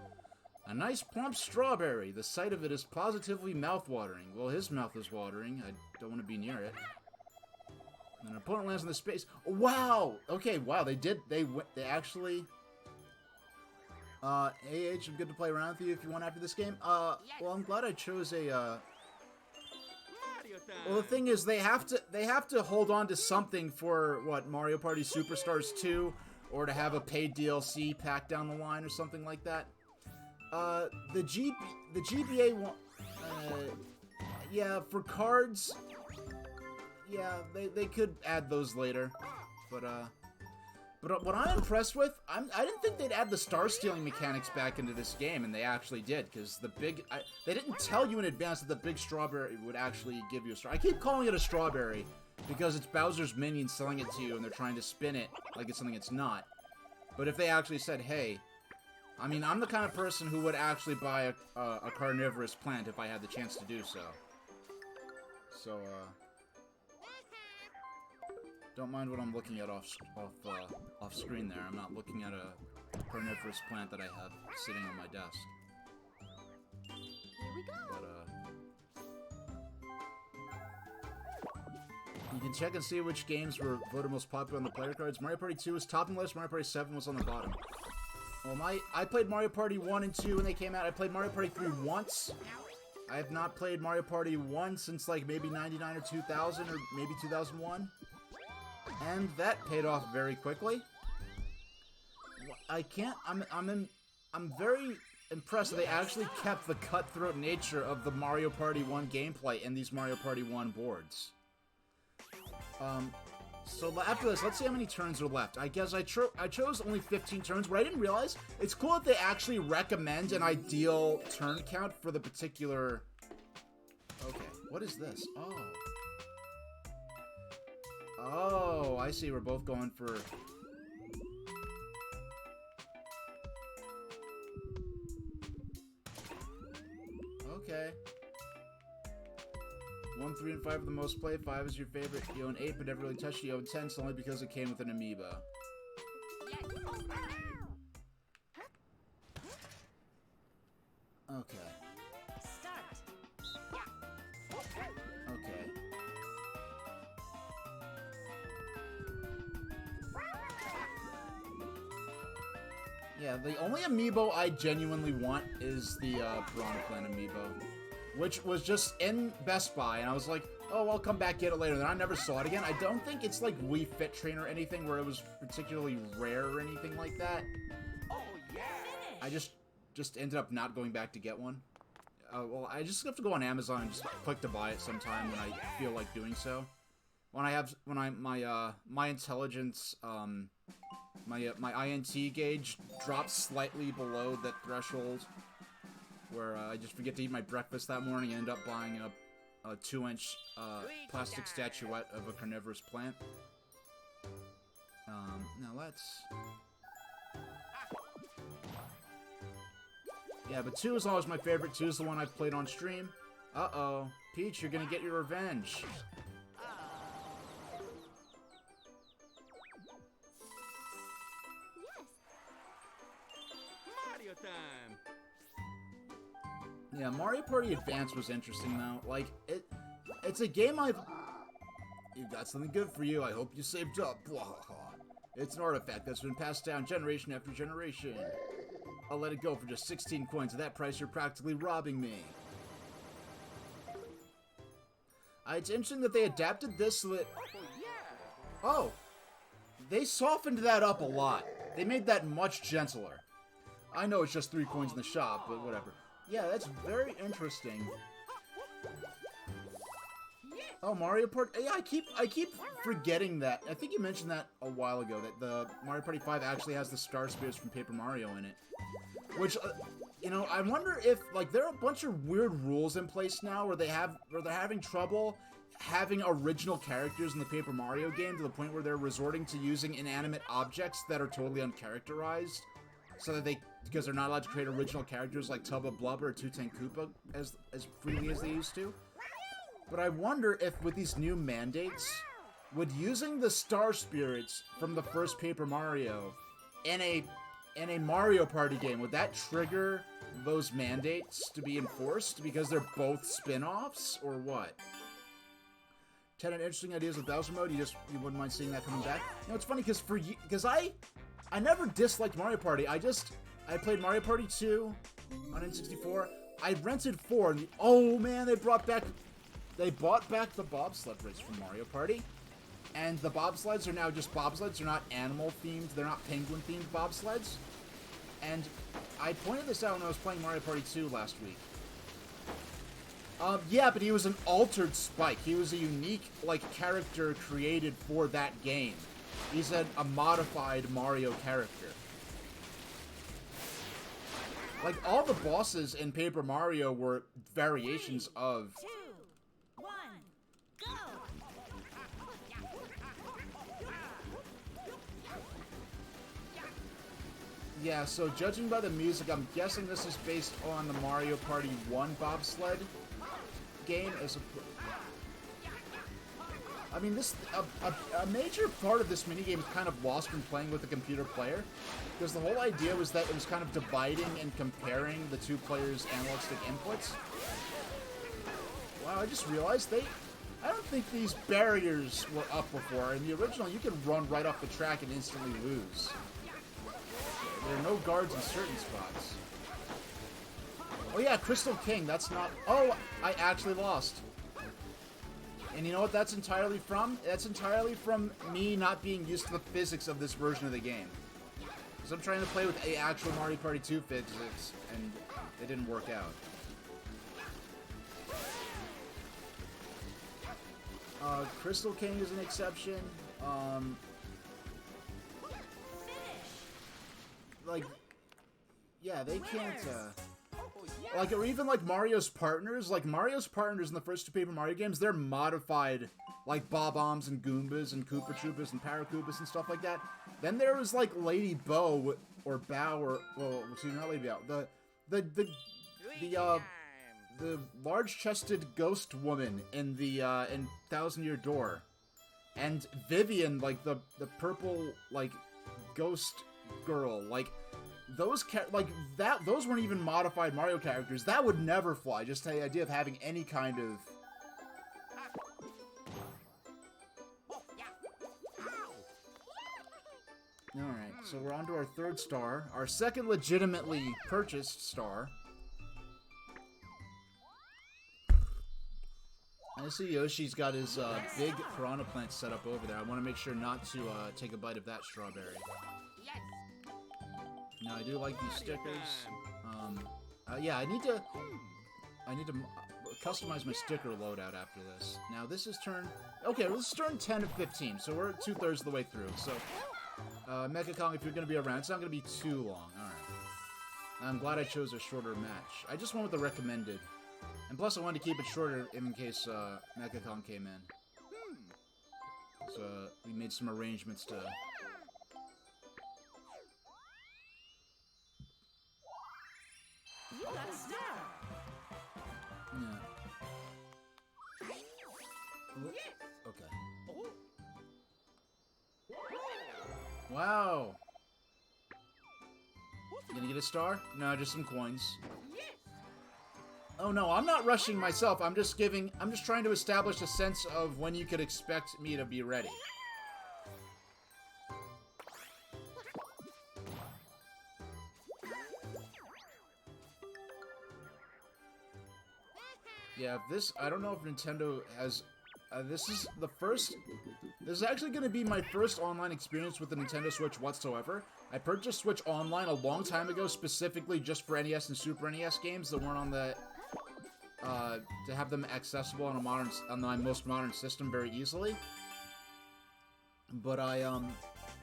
A nice plump strawberry. The sight of it is positively mouth-watering. Well, his mouth is watering. I don't want to be near it. And an opponent lands in the space. Oh, wow! Okay, wow, they actually... AH, I'm good to play around with you if you want after this game. Well, I'm glad I chose a, Well, the thing is, they have to hold on to something for, what, Mario Party Superstars 2? Or to have a paid DLC pack down the line or something like that. The GBA one, yeah, for cards, yeah, they could add those later, but what I'm impressed with, I didn't think they'd add the star stealing mechanics back into this game, and they actually did, because they didn't tell you in advance that the big strawberry would actually give you a star. I keep calling it a strawberry, because it's Bowser's minions selling it to you, and they're trying to spin it like it's something it's not. But if they actually said, hey, I mean, I'm the kind of person who would actually buy a carnivorous plant if I had the chance to do so. So, Don't mind what I'm looking at off screen there. I'm not looking at a carnivorous plant that I have sitting on my desk. Here we go. But, you can check and see which games were voted most popular on the player cards. Mario Party 2 was top of the list, Mario Party 7 was on the bottom. Well, I played Mario Party 1 and 2 when they came out. I played Mario Party 3 once. I have not played Mario Party 1 since, like, maybe 99 or 2000 or maybe 2001. And that paid off very quickly. I'm very impressed that they actually kept the cutthroat nature of the Mario Party 1 gameplay in these Mario Party 1 boards. So after this, let's see how many turns are left. I guess I chose only 15 turns. What I didn't realize, it's cool that they actually recommend an ideal turn count for the particular... Okay, what is this? Oh. Oh, I see. We're both going for... Okay. 1, 3, and 5 are the most played. 5 is your favorite. You own 8, but never really touched it. You own 10, so only because it came with an amiibo. Okay. Start. Okay. Yeah, the only amiibo I genuinely want is the Piranha Plant amiibo, which was just in Best Buy, and I was like, oh, I'll come back get it later. Then I never saw it again. I don't think it's like Wii Fit Train or anything where it was particularly rare or anything like that. Oh yeah. I just ended up not going back to get one. Well, I just have to go on Amazon and just click to buy it sometime when I feel like doing so. My intelligence, my INT gauge drops slightly below that threshold, where I just forget to eat my breakfast that morning and end up buying a 2-inch plastic statuette of a carnivorous plant. Now let's... Yeah, but 2 is always my favorite. 2 is the one I've played on stream. Uh-oh. Peach, you're gonna get your revenge. Mario time. Yeah, Mario Party Advance was interesting, though. Like, it's a game I've... You've got something good for you. I hope you saved up. It's an artifact that's been passed down generation after generation. I'll let it go for just 16 coins. At that price, you're practically robbing me. It's interesting that they adapted this so that... Oh! They softened that up a lot. They made that much gentler. I know it's just 3 coins in the shop, but whatever. Yeah, that's very interesting. Oh, Mario Party... Yeah, I keep forgetting that. I think you mentioned that a while ago, that the Mario Party 5 actually has the Star Spirits from Paper Mario in it. Which, you know, I wonder if, like, there are a bunch of weird rules in place now where they're having trouble having original characters in the Paper Mario game to the point where they're resorting to using inanimate objects that are totally uncharacterized, so that because they're not allowed to create original characters like Tubba Blubber or Tootank Koopa as freely as they used to. But I wonder if with these new mandates, would using the Star Spirits from the first Paper Mario in a Mario Party game, would that trigger those mandates to be enforced because they're both spin-offs, or what? 10 interesting ideas with Bowser mode. You wouldn't mind seeing that coming back. You know, it's funny because I never disliked Mario Party. I played Mario Party 2 on N64. I rented 4. And oh man, they brought back the bobsled race from Mario Party. And the bobsleds are now just bobsleds. They're not animal-themed. They're not penguin-themed bobsleds. And I pointed this out when I was playing Mario Party 2 last week. Yeah, but he was an altered Spike. He was a unique, like, character created for that game. He's a modified Mario character. Like, all the bosses in Paper Mario were variations of... 2, 1, go! Yeah, so judging by the music, I'm guessing this is based on the Mario Party 1 bobsled game as a... I mean, a major part of this minigame is kind of lost when playing with a computer player, because the whole idea was that it was kind of dividing and comparing the two players' analog stick inputs. Wow, I just realized I don't think these barriers were up before. In the original, you can run right off the track and instantly lose. There are no guards in certain spots. Oh yeah, Crystal King, that's not... Oh, I actually lost. And you know what that's entirely from? That's entirely from me not being used to the physics of this version of the game. Because I'm trying to play with actual Mario Party 2 physics, and it didn't work out. Crystal King is an exception. Like, yeah, they can't, like, or even, like, Mario's partners. Like, Mario's partners in the first two Paper Mario games, they're modified, like, Bob-ombs and Goombas and Koopa Troopas and Paracoopas and stuff like that. Then there was, like, Lady Bow, or Bow, or, well, excuse me, not Lady Bow, the large-chested ghost woman in the, in Thousand Year Door. And Vivian, like, the purple, like, ghost girl, like, those weren't even modified Mario characters. That would never fly, just the idea of having any kind of... Alright, so we're on to our third star. Our second legitimately purchased star. I see Yoshi's got his big piranha plant set up over there. I want to make sure not to take a bite of that strawberry. Now I do like these stickers. Yeah, I need to customize my sticker loadout after this. Now this is turn... Okay, this is turn 10 of 15, so we're 2/3 of the way through. So, Mecha Kong, if you're going to be around, it's not going to be too long. Alright. I'm glad I chose a shorter match. I just went with the recommended. And plus I wanted to keep it shorter in case Mecha Kong came in. So, we made some arrangements to... You got a star. Yeah. Okay. Wow. You gonna get a star? No, just some coins. Oh no, I'm not rushing myself. I'm just trying to establish a sense of when you could expect me to be ready. Yeah, I don't know if Nintendo has, this is actually going to be my first online experience with the Nintendo Switch whatsoever. I purchased Switch Online a long time ago, specifically just for NES and Super NES games that weren't on the, to have them accessible on my most modern system very easily. But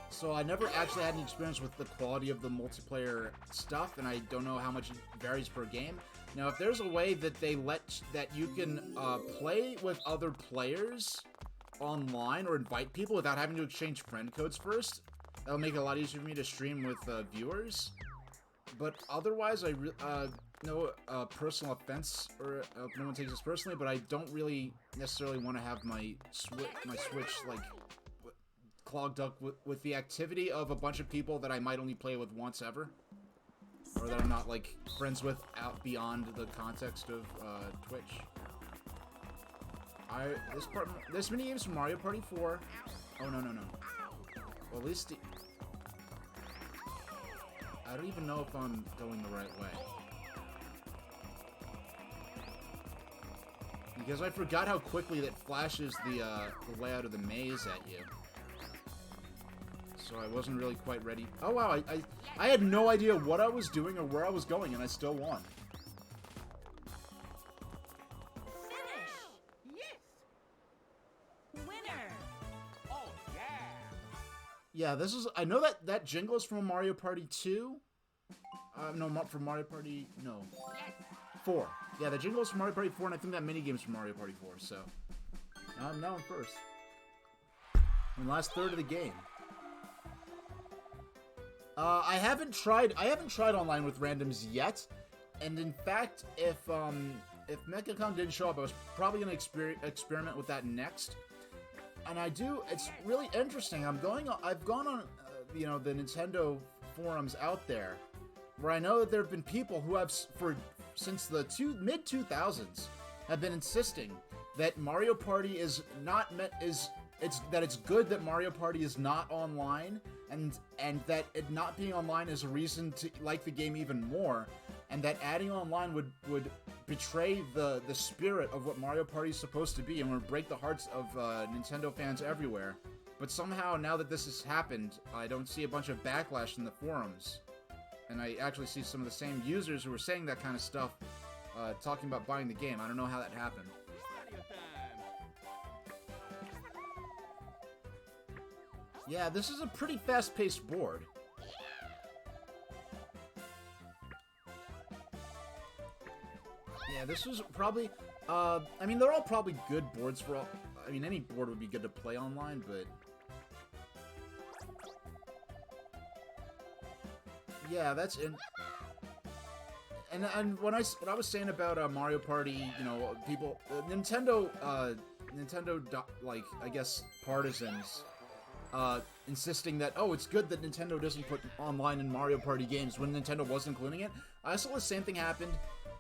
so I never actually had any experience with the quality of the multiplayer stuff, and I don't know how much it varies per game. Now, if there's a way that that you can play with other players online or invite people without having to exchange friend codes first, that'll make it a lot easier for me to stream with viewers. But otherwise, no personal offense, or no one takes this personally, but I don't really necessarily want to have my Switch like clogged up with the activity of a bunch of people that I might only play with once ever. Or that I'm not, like, friends with out beyond the context of, Twitch. This minigame's from Mario Party 4. Oh, no. Well, at least I don't even know if I'm going the right way. Because I forgot how quickly that flashes the layout of the maze at you. So I wasn't really quite ready. Oh wow, I had no idea what I was doing or where I was going, and I still won. Finish. Yes. Winner. Oh, yeah. Yeah, this is... I know that jingle is from Mario Party 2. No, not from Mario Party... No. 4. Yeah, the jingle is from Mario Party 4, and I think that minigame's from Mario Party 4, so... now I'm first. In the last third of the game. I haven't tried online with randoms yet, and in fact, if Mecha Kong didn't show up, I was probably gonna experiment with that next. and I do. It's really interesting. I've gone on, you know, the Nintendo forums out there, where I know that there have been people who have, since the mid 2000s, have been insisting that Mario Party is not meant it's good that Mario Party is not online, and that it not being online is a reason to like the game even more, and that adding online would betray the spirit of what Mario Party is supposed to be and would break the hearts of Nintendo fans everywhere. But somehow, now that this has happened, I don't see a bunch of backlash in the forums, and I actually see some of the same users who are saying that kind of stuff, talking about buying the game. I don't know how that happened. Mario time. Yeah, this is a pretty fast-paced board. Yeah, this was probably, I mean, they're all probably good boards for all, I mean, any board would be good to play online, but... Yeah, that's in... And what I was saying about Mario Party, you know, people, Nintendo, like, I guess, partisans, insisting that, oh, it's good that Nintendo doesn't put online in Mario Party games when Nintendo wasn't including it. I saw the same thing happened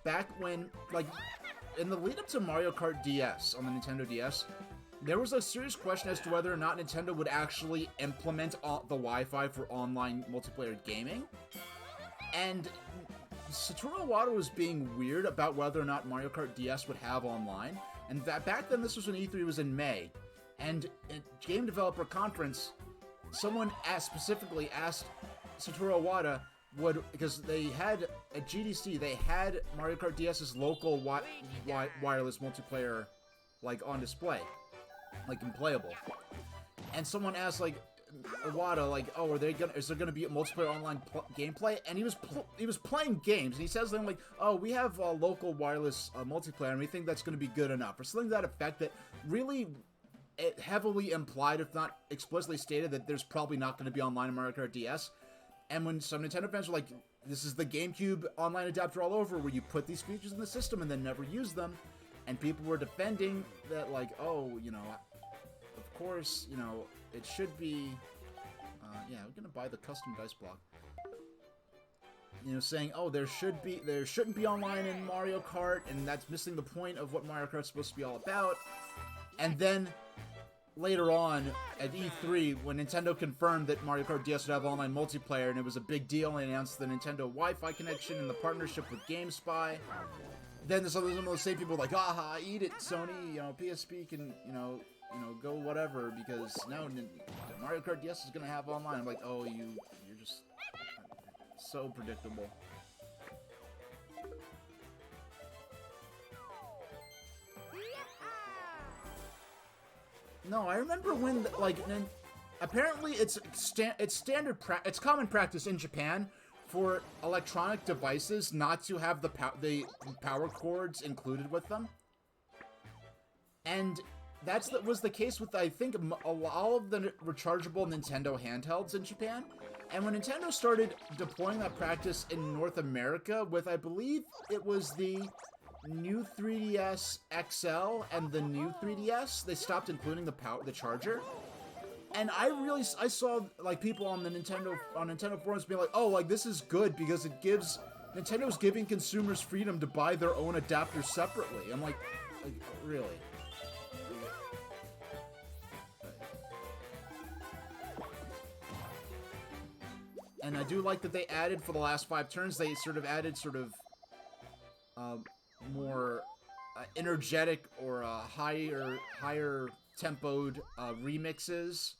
back when, like, in the lead up to Mario Kart DS on the Nintendo DS, there was a serious question as to whether or not Nintendo would actually implement the Wi-Fi for online multiplayer gaming. And Satoru Iwata was being weird about whether or not Mario Kart DS would have online. And that back then, this was when E3 was in May. And at Game Developer Conference, someone specifically asked Satoru Iwata because they had, at GDC, they had Mario Kart DS's local wireless multiplayer, like, on display, like, and playable. And someone asked, like, Iwata, like, oh, is there gonna be a multiplayer online gameplay? And he was playing games, and he says something like, oh, we have local wireless multiplayer, and we think that's gonna be good enough, or something to that effect that really... It heavily implied, if not explicitly stated, that there's probably not going to be online in Mario Kart DS. And when some Nintendo fans were like, this is the GameCube online adapter all over, where you put these features in the system and then never use them, and people were defending that, like, oh, you know, of course, you know, it should be, yeah, we're going to buy the custom dice block. You know, saying, oh, there shouldn't be online in Mario Kart, and that's missing the point of what Mario Kart's supposed to be all about. And then... later on, at E3, when Nintendo confirmed that Mario Kart DS would have online multiplayer, and it was a big deal, and they announced the Nintendo Wi-Fi connection and the partnership with GameSpy, then some of those same people were like, aha, eat it, Sony, you know, PSP can, you know, go whatever, because now Mario Kart DS is gonna have online. I'm like, oh, you're just so predictable. No, I remember when, like, apparently it's common practice in Japan for electronic devices not to have the power cords included with them. And that was the case with, I think, all of the rechargeable Nintendo handhelds in Japan. And when Nintendo started deploying that practice in North America with, I believe it was the new 3DS XL and the new 3DS, they stopped including the charger. And I saw, like, people on Nintendo forums being like, oh, like, this is good because Nintendo's giving consumers freedom to buy their own adapters separately. I'm like really? And I do like that they added, for the last 5 turns, they added more energetic or higher tempoed remixes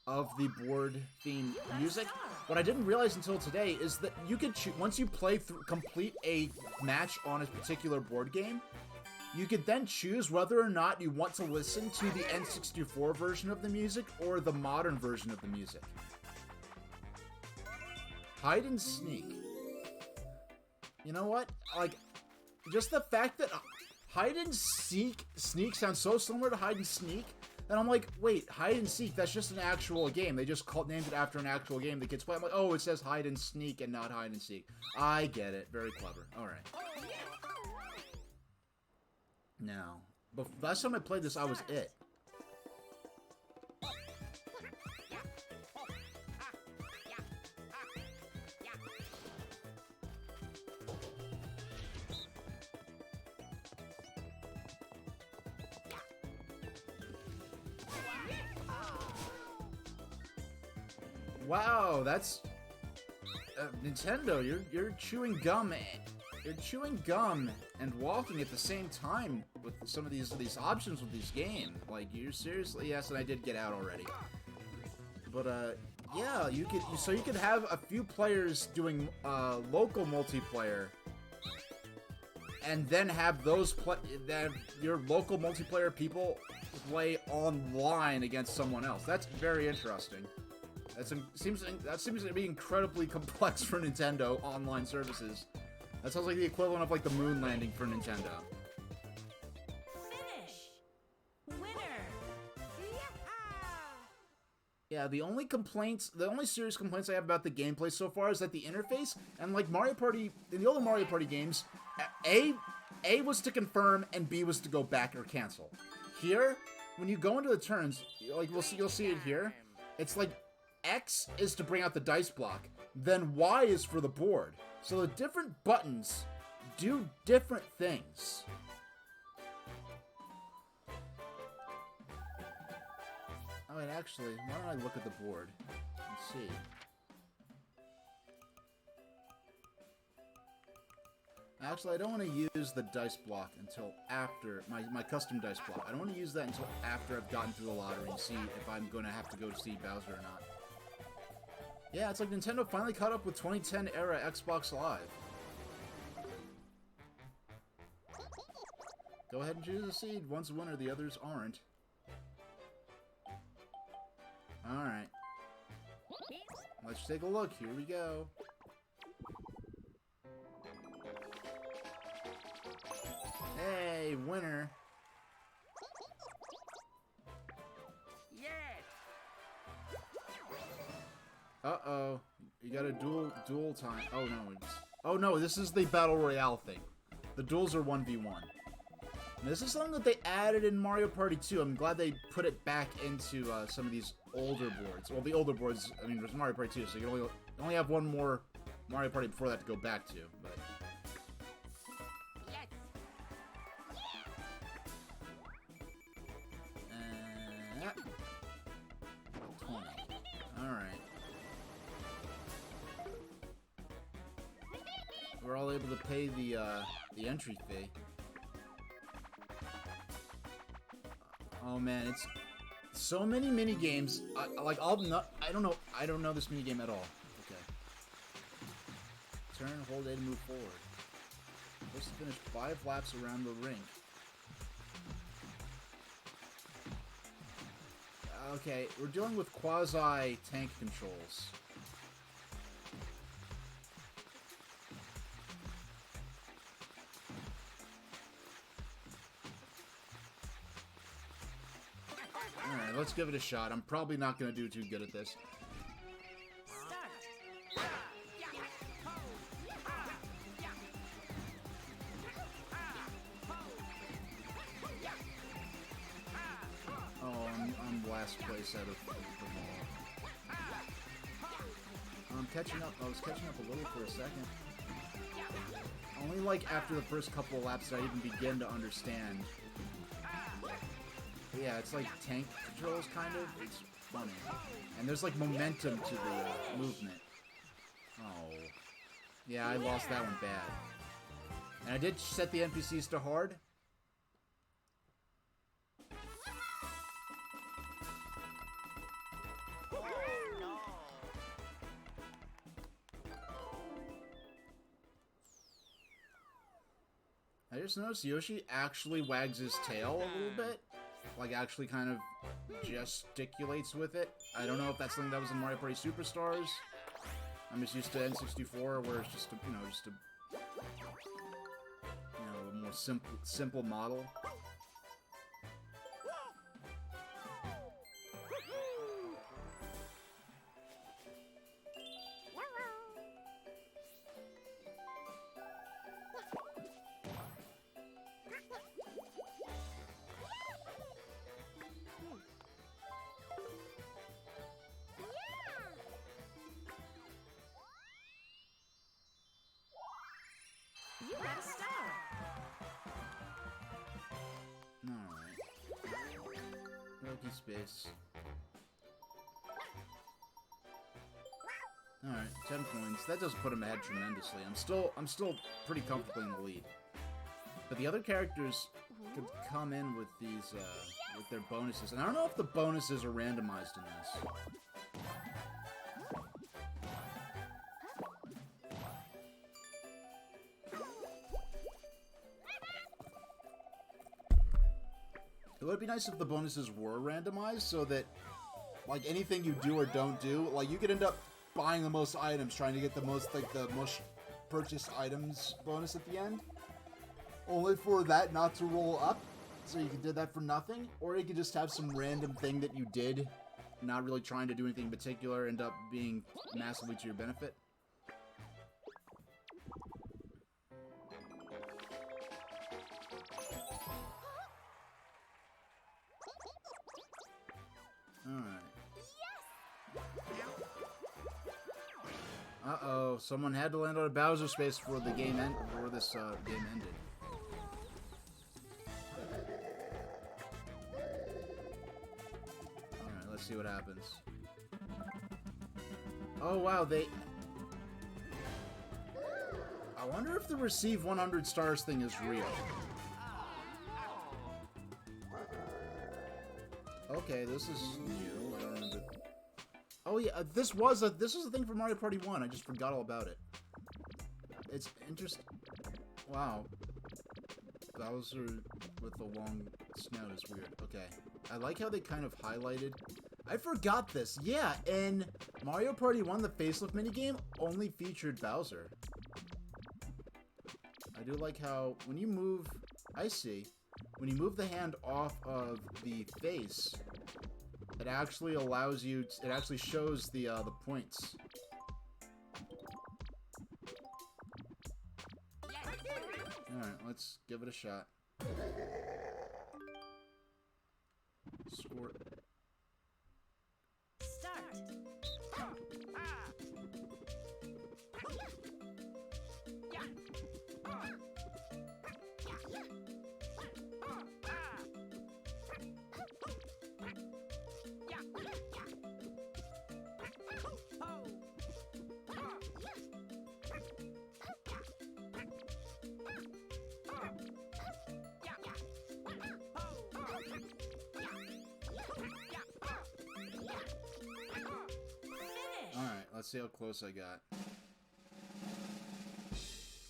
of the board theme music. What I didn't realize until today is that you could once you complete a match on a particular board game, you could then choose whether or not you want to listen to the N64 version of the music or the modern version of the music. Hide and seek. You know what? Like, just the fact that hide and sneak sounds so similar to hide and sneak, that I'm like, wait, hide and seek, that's just an actual game. They just named it after an actual game that kids play. I'm like, oh, it says hide and sneak and not hide and seek. I get it. Very clever. Alright. Now, last time I played this, I was it. Wow, that's Nintendo. You're chewing gum. You're chewing gum and walking at the same time with some of these options with these games. Like, you're seriously, yes, and I did get out already. But yeah, you could have a few players doing local multiplayer, and then have your local multiplayer people play online against someone else. That's very interesting. That seems to be incredibly complex for Nintendo online services. That sounds like the equivalent of like the moon landing for Nintendo. Finish. Winner. Yeah, the only serious complaints I have about the gameplay so far is that the interface, and like Mario Party, in the older Mario Party games, A was to confirm and B was to go back or cancel. Here, when you go into the turns, like you'll see it here, it's like X is to bring out the dice block, then Y is for the board. So the different buttons do different things. Oh, wait, actually, why don't I look at the board and see? Actually, I don't want to use the dice block until after, my custom dice block. I don't want to use that until after I've gotten through the lottery and see if I'm going to have to go to see Bowser or not. Yeah, it's like Nintendo finally caught up with 2010 era Xbox Live. Go ahead and choose a seed. One's a winner, the others aren't. Alright. Let's take a look. Here we go. Hey, winner. Yes. Uh-oh. You got a duel time. Oh, no. Oh, no. This is the Battle Royale thing. The duels are 1v1. And this is something that they added in Mario Party 2. I'm glad they put it back into some of these older boards. Well, the older boards, I mean, there's Mario Party 2, so you only have one more Mario Party before that to go back to. But Yes. 20. Alright. We're all able to pay the entry fee. Oh man, it's so many mini games. I don't know this mini game at all. Okay. Turn, hold A to move forward. Supposed to finish 5 laps around the ring. Okay, we're dealing with quasi-tank controls. Alright, let's give it a shot. I'm probably not going to do too good at this. Start. Oh, I'm last place out of them all. I'm catching up. I was catching up a little for a second. Only like after the first couple of laps did I even begin to understand. But yeah, it's like tank controls, kind of. It's funny. And there's like momentum to the movement. Oh. Yeah, I lost that one bad. And I did set the NPCs to hard. I just noticed Yoshi actually wags his tail a little bit. Like, actually kind of gesticulates with it. I don't know if that's something that was in Mario Party Superstars. I'm just used to N64, where it's just a, a more simple model. You got a star. Alright. Milky space. Alright, 10 coins. That does put him ahead tremendously. I'm still pretty comfortably in the lead. But the other characters could come in with these, with their bonuses. And I don't know if the bonuses are randomized in this. It would be nice if the bonuses were randomized so that, like, anything you do or don't do, like, you could end up buying the most items, trying to get the most, like, the most purchased items bonus at the end. Only for that not to roll up, so you can do that for nothing. Or you could just have some random thing that you did, not really trying to do anything in particular, end up being massively to your benefit. Alright. Uh-oh, someone had to land on a Bowser space before the game before this game ended. Alright, let's see what happens. Oh wow, I wonder if the receive 100 stars thing is real. Okay, this is new. I don't remember. Oh yeah, this was a thing for Mario Party 1. I just forgot all about it. It's interesting. Wow. Bowser with the long snout is weird. Okay. I like how they kind of highlighted. I forgot this. Yeah, in Mario Party 1, the facelift minigame only featured Bowser. I do like how when you move, I see. When you move the hand off of the face, it actually allows you. It actually shows the points. All right, let's give it a shot. Score. Start. Alright, let's see how close I got.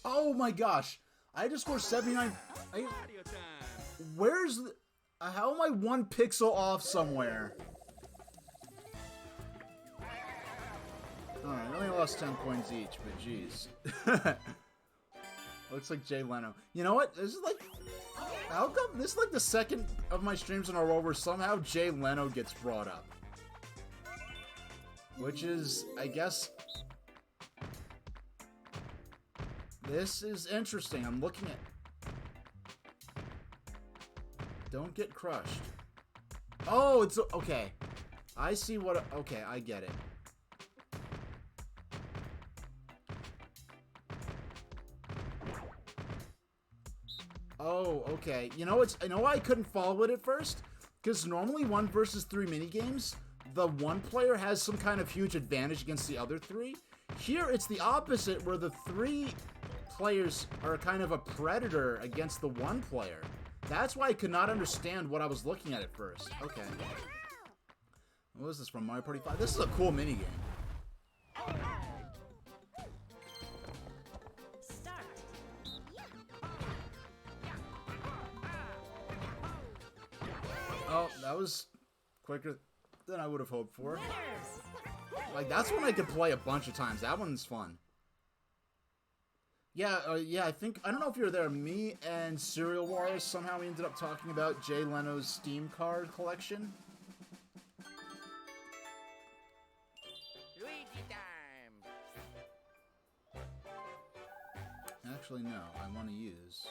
Oh my gosh! I just scored 79. Where's the... How am I 1 pixel off somewhere? Alright, I only lost 10 coins each, but jeez. Looks like Jay Leno. You know what? This is like... How come... This is like the second of my streams in a row where somehow Jay Leno gets brought up. Which is, I guess... This is interesting. I'm looking at... Don't get crushed. Oh, it's... Okay. I see what... Okay, I get it. Oh, okay. You know what's... I know why I couldn't follow it at first? Because normally 1 versus 3 minigames, the one player has some kind of huge advantage against the other 3. Here, it's the opposite, where the 3 players are kind of a predator against the 1 player. That's why I could not understand what I was looking at first. Okay. What is this from Mario Party 5? This is a cool minigame. Start. Oh, that was quicker than I would have hoped for. Winners. Like, that's one I could play a bunch of times. That one's fun. Yeah, yeah, I don't know if you were there. Me and Serial Wars, somehow we ended up talking about Jay Leno's Steam card collection. Luigi time. Actually, no. I want to use...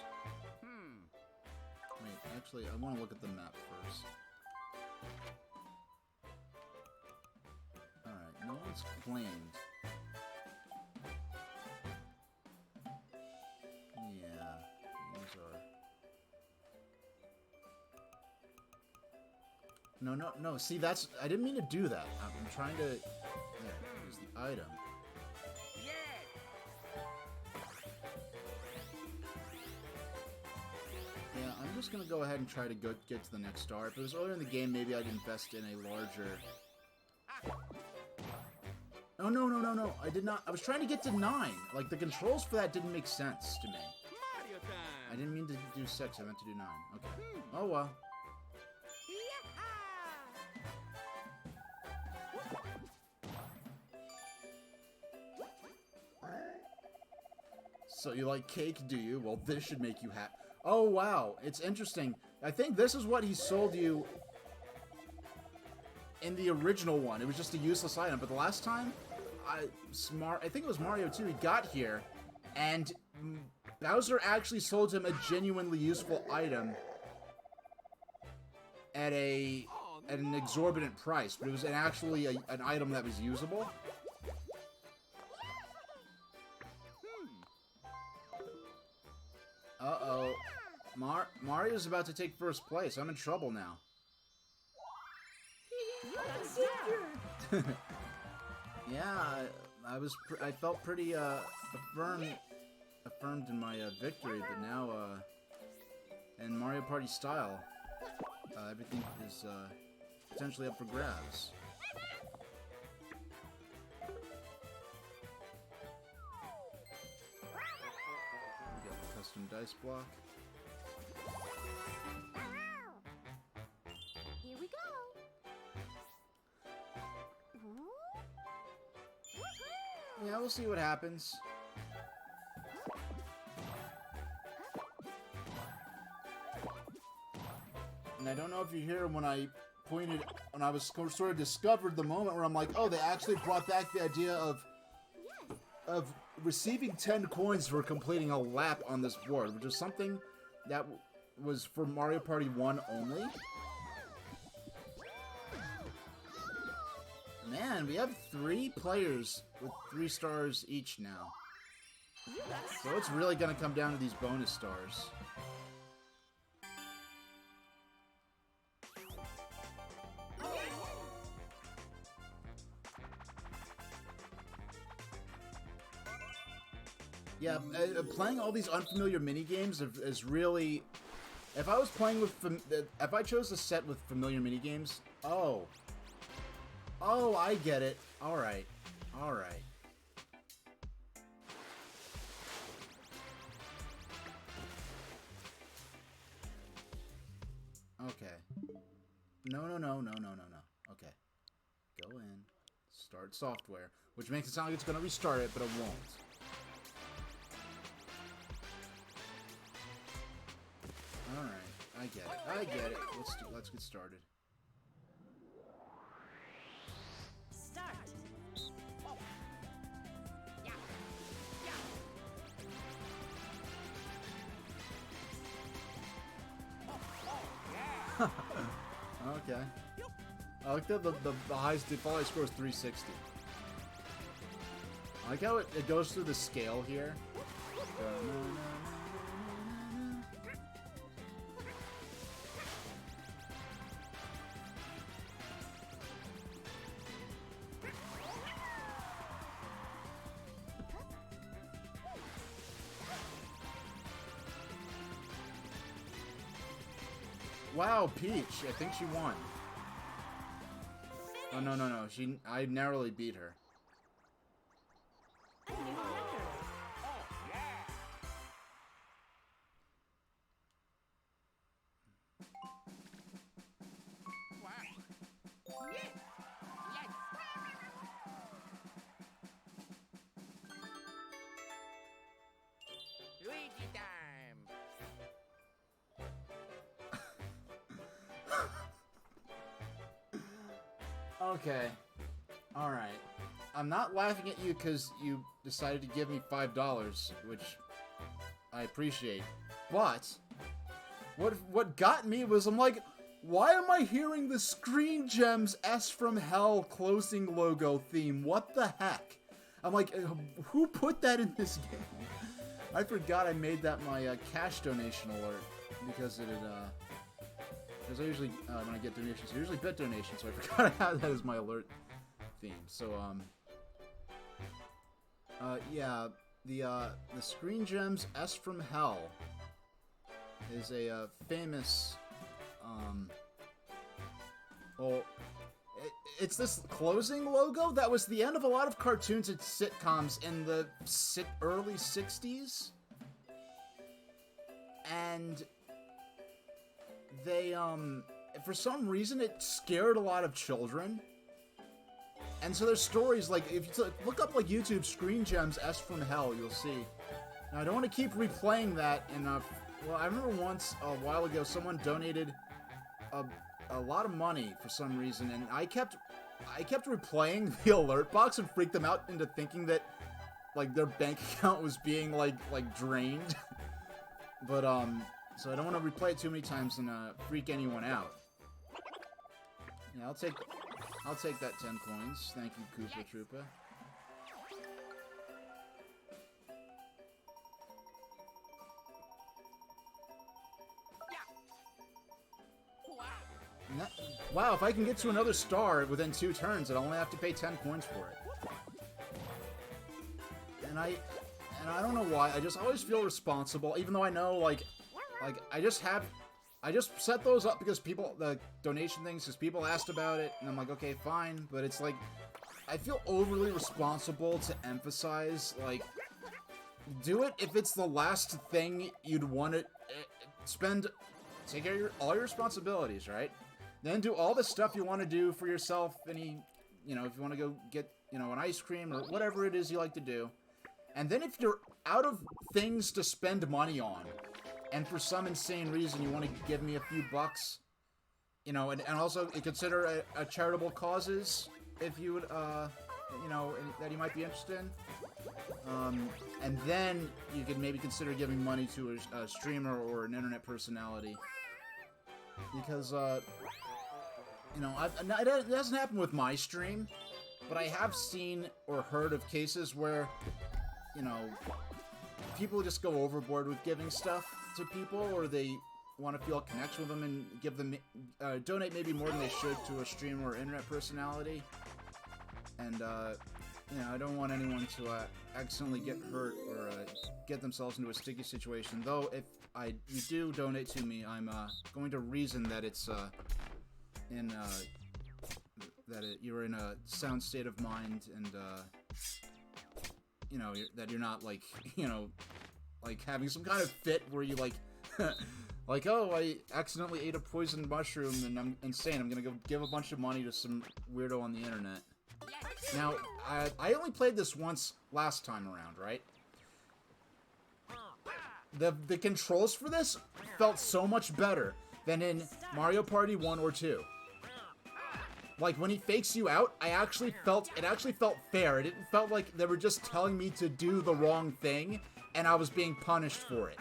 Wait, actually, I want to look at the map first. Alright, no one's claimed. Yeah, these are... No, see, that's... I didn't mean to do that. I'm trying to... There, here's the item. just gonna go ahead and try to get to the next star. If it was earlier in the game, maybe I'd invest in a larger... Oh, no. I did not... I was trying to get to 9. Like, the controls for that didn't make sense to me. Mario time. I didn't mean to do 6, I meant to do 9. Okay. Oh, well. So you like cake, do you? Well, this should make you happy. Oh, wow. It's interesting. I think this is what he sold you in the original one. It was just a useless item. But the last time, I think it was Mario 2, he got here, and Bowser actually sold him a genuinely useful item at an exorbitant price. But it was actually an item that was usable. Uh-oh. Mario's about to take first place. I'm in trouble now. Yeah, I felt pretty affirmed in my victory, but now in Mario Party style, everything is potentially up for grabs. We got the custom dice block. Here we go. Yeah, we'll see what happens. And I don't know if you hear when I was sort of discovered the moment where I'm like, oh, they actually brought back the idea of receiving 10 coins for completing a lap on this board, which is something that was for Mario Party 1 only. Man, we have 3 players with 3 stars each now. So it's really gonna come down to these bonus stars. Yeah, playing all these unfamiliar minigames is really... If I was playing with... If I chose a set with familiar minigames... Oh, I get it. Alright. Alright. Okay. No. Okay. Go in. Start software. Which makes it sound like it's gonna restart it, but it won't. Alright. I get it. Let's get started. Start. Okay. I like that the highest default score is 360. I like how it goes through the scale here. Wow, Peach! I think she won. Oh no! I narrowly beat her. A new record. Luigi time. Okay. Alright. I'm not laughing at you because you decided to give me $5, which I appreciate. But what got me was I'm like, why am I hearing the Screen Gems S from Hell closing logo theme? What the heck? I'm like, who put that in this game? I forgot I made that my cash donation alert because it had, because I usually, when I get donations, I usually bet donations, so I forgot I had that as my alert theme. So, yeah, the Screen Gems S from Hell is a famous, well, it's this closing logo that was the end of a lot of cartoons and sitcoms in the early 60s. And they, for some reason, it scared a lot of children. And so there's stories, like, if you look up, like, YouTube Screen Gems S from Hell, you'll see. Now, I don't want to keep replaying that, and, well, I remember once, a while ago, someone donated a lot of money for some reason, and I kept replaying the alert box and freaked them out into thinking that, like, their bank account was being, like drained. But, so I don't want to replay it too many times and, freak anyone out. Yeah, I'll take that 10 coins. Thank you, Koopa Troopa. Wow, if I can get to another star within 2 turns, I'll only have to pay 10 coins for it. And I don't know why, I just always feel responsible, even though I know, like, I just set those up because the donation things, because people asked about it, and I'm like, okay, fine, but it's like, I feel overly responsible to emphasize, like, do it if it's the last thing you'd want to take care of all your responsibilities, right? Then do all the stuff you want to do for yourself, if you want to go get, an ice cream or whatever it is you like to do. And then if you're out of things to spend money on, and for some insane reason you want to give me a few bucks, and also consider a charitable causes, if you would, that you might be interested in. And then you could maybe consider giving money to a streamer or an internet personality. Because, it hasn't happened with my stream, but I have seen or heard of cases where, people just go overboard with giving stuff to people, or they want to feel a connection with them and give them, donate maybe more than they should to a streamer or internet personality. And, I don't want anyone to accidentally get hurt or get themselves into a sticky situation. Though, if you do donate to me, I'm going to reason that it's you're in a sound state of mind, and that you're not like having some kind of fit where you like oh, I accidentally ate a poisoned mushroom and I'm insane. I'm gonna go give a bunch of money to some weirdo on the internet. Now, I only played this once last time around, right? The controls for this felt so much better than in Mario Party 1 or 2. Like, when he fakes you out, it actually felt fair. It didn't felt like they were just telling me to do the wrong thing, and I was being punished for it.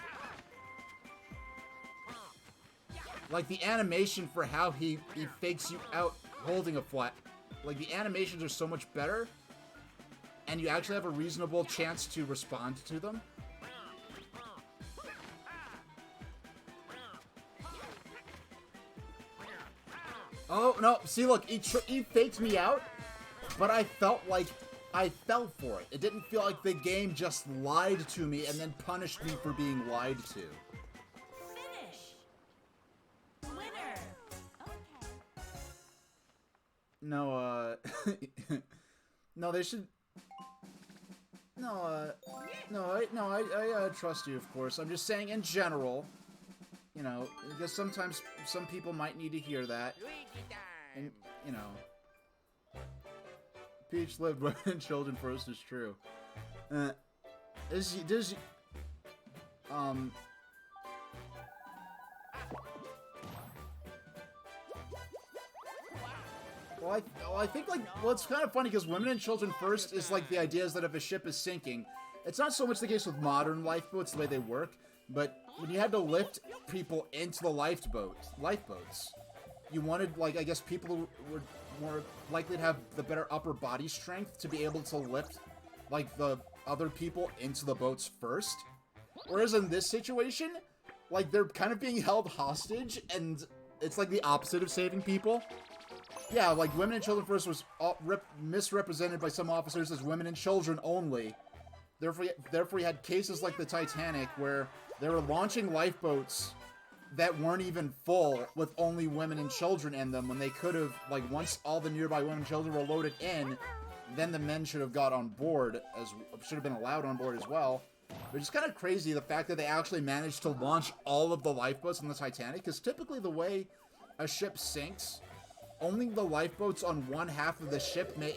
Like, the animation for how he fakes you out holding a flat. Like, the animations are so much better, and you actually have a reasonable chance to respond to them. Oh, no, see, look, he faked me out, but I felt like I fell for it. It didn't feel like the game just lied to me and then punished me for being lied to. Finish. Winner. Okay. No, no, they should... No, I trust you, of course. I'm just saying, in general, because sometimes some people might need to hear that. Luigi time. And, Peach lived women and children first is true. Well, I think, it's kind of funny because women and children first is, the idea is that if a ship is sinking, it's not so much the case with modern lifeboats, the way they work, but when you had to lift people into the lifeboats, you wanted, I guess people who were more likely to have the better upper body strength to be able to lift, the other people into the boats first. Whereas in this situation, they're kind of being held hostage, and it's, the opposite of saving people. Yeah, women and children first was misrepresented by some officers as women and children only. Therefore, you had cases like the Titanic where they were launching lifeboats that weren't even full with only women and children in them when they could have, like, once all the nearby women and children were loaded in, then the men should have got on board, should have been allowed on board as well. Which is kind of crazy, the fact that they actually managed to launch all of the lifeboats on the Titanic, because typically the way a ship sinks, only the lifeboats on one half of the ship may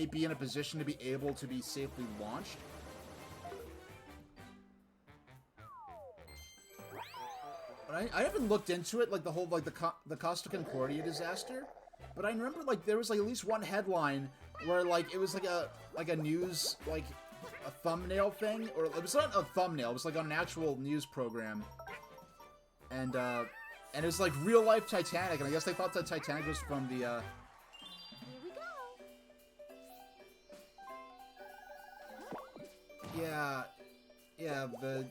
be in a position to be able to be safely launched. But I haven't looked into it, like the whole, like the Costa Concordia disaster. But I remember, like, there was, like, at least one headline where, like, it was like a news, like, a thumbnail thing, or it was not a thumbnail, it was like on an actual news program, and it was like real life Titanic, and I guess they thought the Titanic was from the Here we go.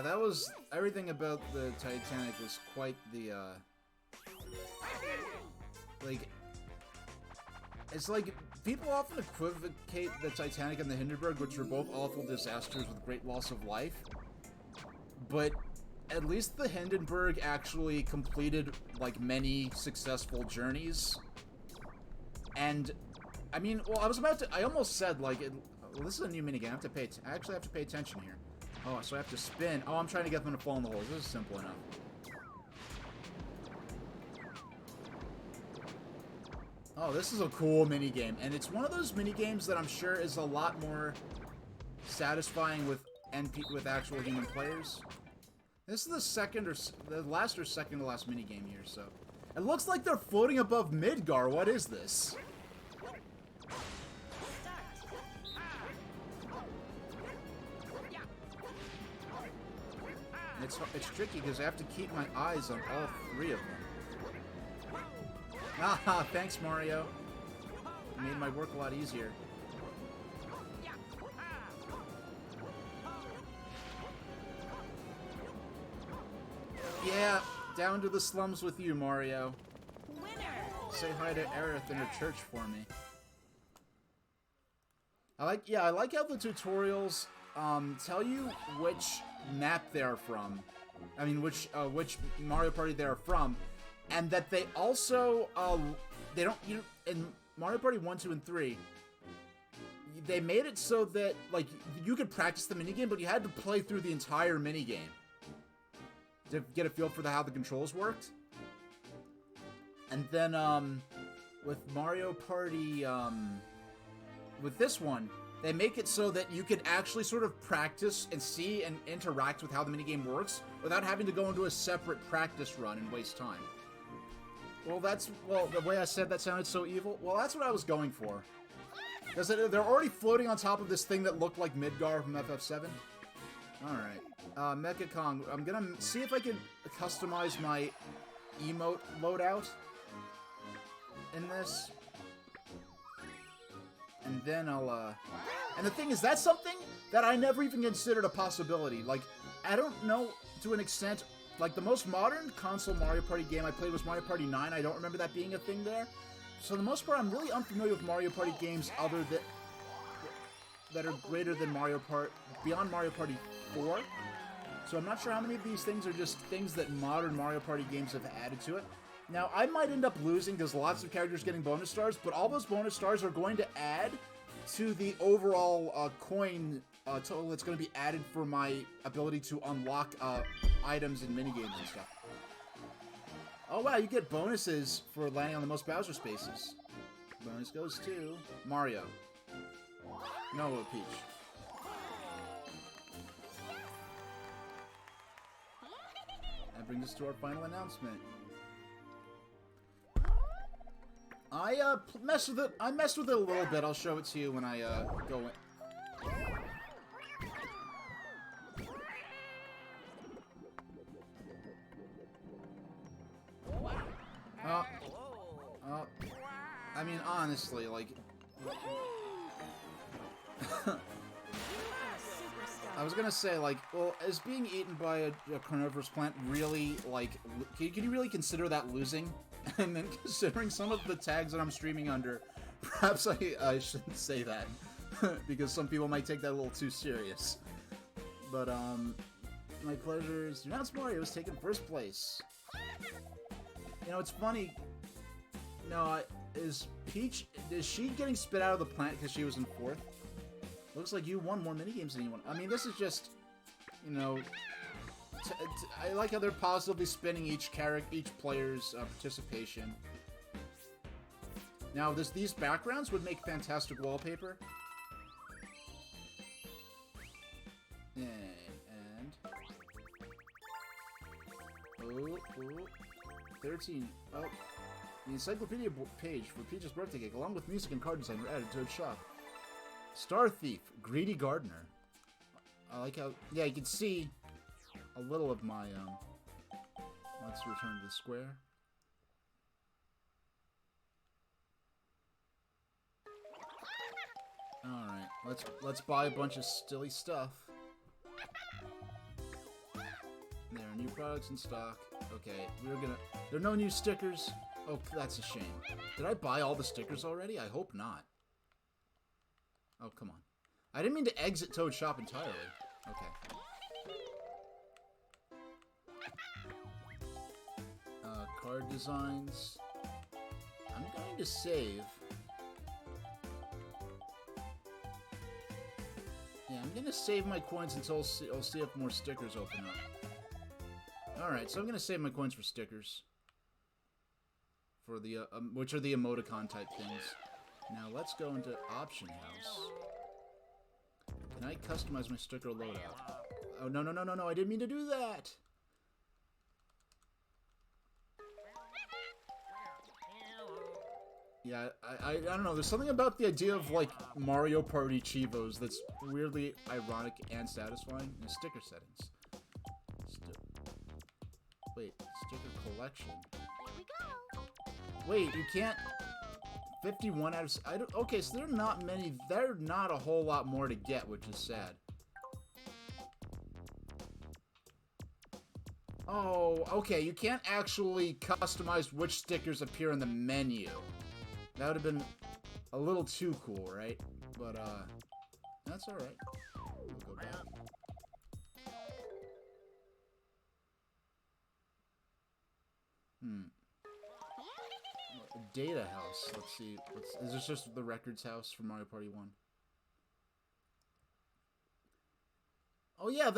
that was, everything about the Titanic was quite the like, it's like, people often equivocate the Titanic and the Hindenburg, which were both awful disasters with great loss of life. But at least the Hindenburg actually completed, like, many successful journeys. And, I mean, well, I almost said, like, well, this is a new minigame. I actually have to pay attention here. Oh, so I have to spin. Oh, I'm trying to get them to fall in the holes. This is simple enough. Oh, this is a cool minigame, and it's one of those minigames that I'm sure is a lot more satisfying with actual human players. This is the last or second to last minigame here, so. It looks like they're floating above Midgar. What is this? It's tricky because I have to keep my eyes on all three of them. Haha, thanks, Mario. It made my work a lot easier. Yeah, down to the slums with you, Mario. Winner. Say hi to Aerith in her church for me. I like how the tutorials tell you which map they're from. I mean, which Mario Party they're from. And that they also, they don't, in Mario Party 1, 2, and 3, they made it so that, like, you could practice the minigame, but you had to play through the entire minigame to get a feel for how the controls worked. And then, with Mario Party, with this one, they make it so that you could actually sort of practice and see and interact with how the minigame works without having to go into a separate practice run and waste time. Well, the way I said that sounded so evil. Well, that's what I was going for. Because they're already floating on top of this thing that looked like Midgar from FF7. Alright. Mecha Kong. I'm gonna see if I can customize my emote loadout in this. And then I'll, And the thing is, that's something that I never even considered a possibility. Like, I don't know, to an extent, like, the most modern console Mario Party game I played was Mario Party 9. I don't remember that being a thing there. So, for the most part, I'm really unfamiliar with Mario Party games other than that are greater than beyond Mario Party 4. So I'm not sure how many of these things are just things that modern Mario Party games have added to it. Now, I might end up losing because lots of characters getting bonus stars, but all those bonus stars are going to add to the overall coin total that's going to be added for my ability to unlock items and minigames and stuff. Oh wow, you get bonuses for landing on the most Bowser spaces. Bonus goes to Mario. No, Peach. That brings us to our final announcement. I messed with it. I messed with it a little bit. I'll show it to you when I go in. I mean, honestly, like, I was gonna say, like, well, is being eaten by a carnivorous plant really, like, can you really consider that losing? And then considering some of the tags that I'm streaming under, perhaps I shouldn't say that, because some people might take that a little too serious. But, my pleasures. Do not Mario was taking first place. You know, it's funny. No, is Peach, is she getting spit out of the plant because she was in 4th? Looks like you won more minigames than anyone. I mean, this is just, you know, I like how they're positively spinning each player's participation. Now, these backgrounds would make fantastic wallpaper. And oh, 13. Oh, the encyclopedia page for Peach's birthday cake, along with music and card design, were added to its shop. Star Thief, Greedy Gardener. I like how, yeah, you can see a little of my, let's return to the square. Alright, let's buy a bunch of silly stuff. There are new products in stock. Okay, there are no new stickers. Oh, that's a shame. Did I buy all the stickers already? I hope not. Oh, come on. I didn't mean to exit Toad Shop entirely. Okay. Card designs. I'm going to save. Yeah, I'm going to save my coins until I'll see if more stickers open up. Alright, so I'm going to save my coins for stickers. For the, which are the emoticon type things. Now let's go into Option House. Can I customize my sticker loadout? Oh, no, I didn't mean to do that! Yeah, I don't know, there's something about the idea of, like, Mario Party Chivos that's weirdly ironic and satisfying. In sticker settings. Wait, sticker collection. Here we go. Wait, you can't... 51 out of... okay, so there are not many... There are not a whole lot more to get, which is sad. Oh, okay, you can't actually customize which stickers appear in the menu. That would have been a little too cool, right? But, that's alright. We'll go back. Data house. Let's see. Is this just the records house for Mario Party 1? Oh yeah,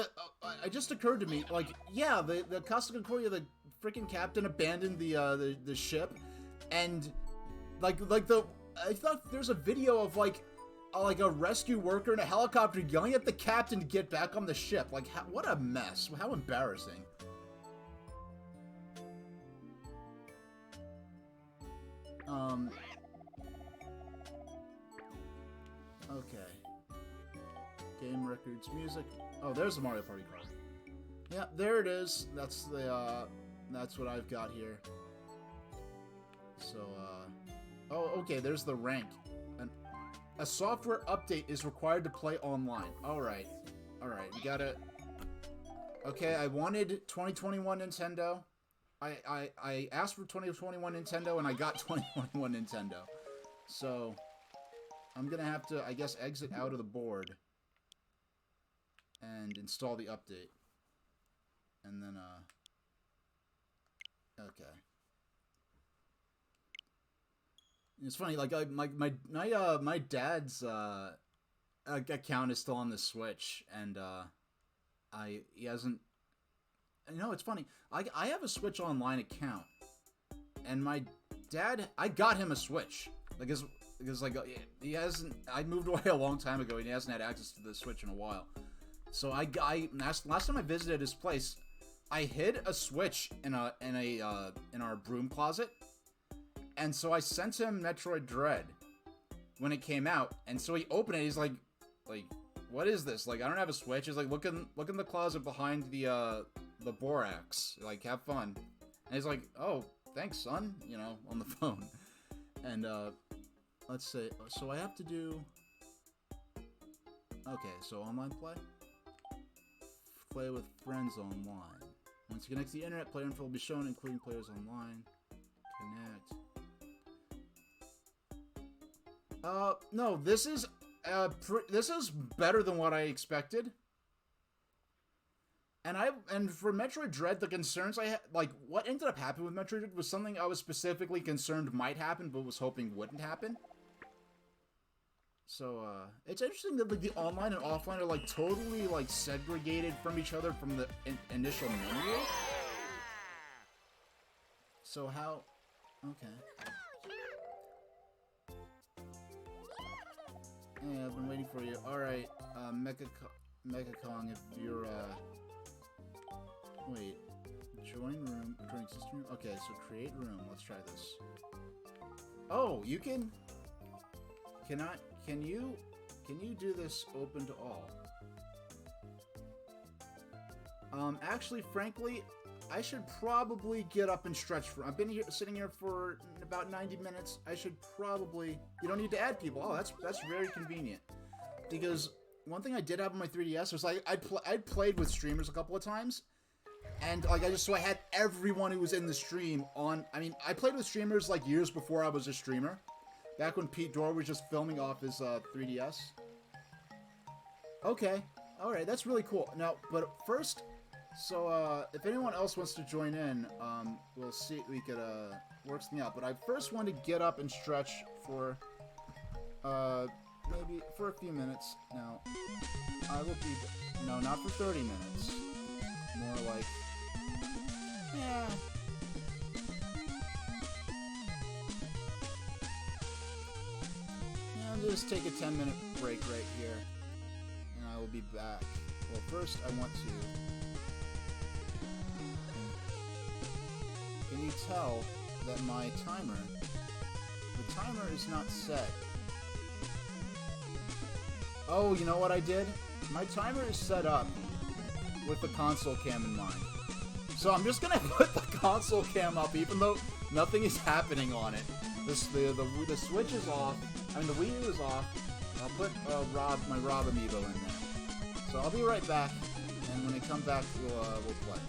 it just occurred to me. Like, yeah, the Costa Concordia, the freaking captain abandoned the ship, and I thought there's a video of like a rescue worker in a helicopter yelling at the captain to get back on the ship. Like, what a mess! How embarrassing. Okay. Game records, music. Oh, there's the Mario Party card. Yeah, there it is. That's the, that's what I've got here. So, oh, okay, there's the rank. A software update is required to play online. Alright. Alright, we gotta... Okay, I wanted 2021 Nintendo. I asked for 2021 Nintendo, and I got 2021 Nintendo. So, I'm gonna have to, I guess, exit out of the board and install the update. And then, okay. It's funny, like, my dad's, account is still on the Switch, and, he hasn't... You know, it's funny. I have a Switch Online account, and my dad, I got him a Switch. Because like, he hasn't, I moved away a long time ago, and he hasn't had access to the Switch in a while. So last time I visited his place, I hid a Switch in our broom closet, and so I sent him Metroid Dread when it came out, and so he opened it, he's like, what is this? Like, I don't have a Switch. He's like, look in the closet behind the borax. Like, have fun. And he's like, oh, thanks, son. You know, on the phone. And, let's say, so I have to do... Okay, so online play? Play with friends online. Once you connect to the internet, player info will be shown, including players online. Connect. No, this is better than what I expected. And for Metroid Dread, the concerns I had, like, what ended up happening with Metroid Dread was something I was specifically concerned might happen, but was hoping wouldn't happen. So, it's interesting that, like, the online and offline are, like, totally, like, segregated from each other from the initial menu. So how... Okay. Yeah, I've been waiting for you. Alright, Mecha Kong, if you're, wait. Join room. Join existing room? Okay, so create room. Let's try this. Oh, you can... Can you do this open to all? Actually, frankly, I should probably get up and stretch for... I've been here, sitting here for about 90 minutes. I should probably... You don't need to add people. Oh, that's very convenient. Because one thing I did have on my 3DS was, like, I'd played with streamers a couple of times. And, like, I had everyone who was in the stream on... I mean, I played with streamers, like, years before I was a streamer. Back when Pete Dorr was just filming off his 3DS. Okay. Alright, that's really cool. Now, but first... So, if anyone else wants to join in, we'll see if we could, work something out. But I first want to get up and stretch for, maybe for a few minutes. Now, I will be... No, not for 30 minutes. More like... Yeah... I'll just take a 10-minute break right here. And I will be back. Well, first I want to... Can you tell that my timer... The timer is not set. Oh, you know what I did? My timer is set up with the console cam in mind. So I'm just gonna put the console cam up even though nothing is happening on it. The Switch is off. I mean, the Wii U is off. I'll put my Rob amiibo in there. So I'll be right back, and when I come back, we'll play.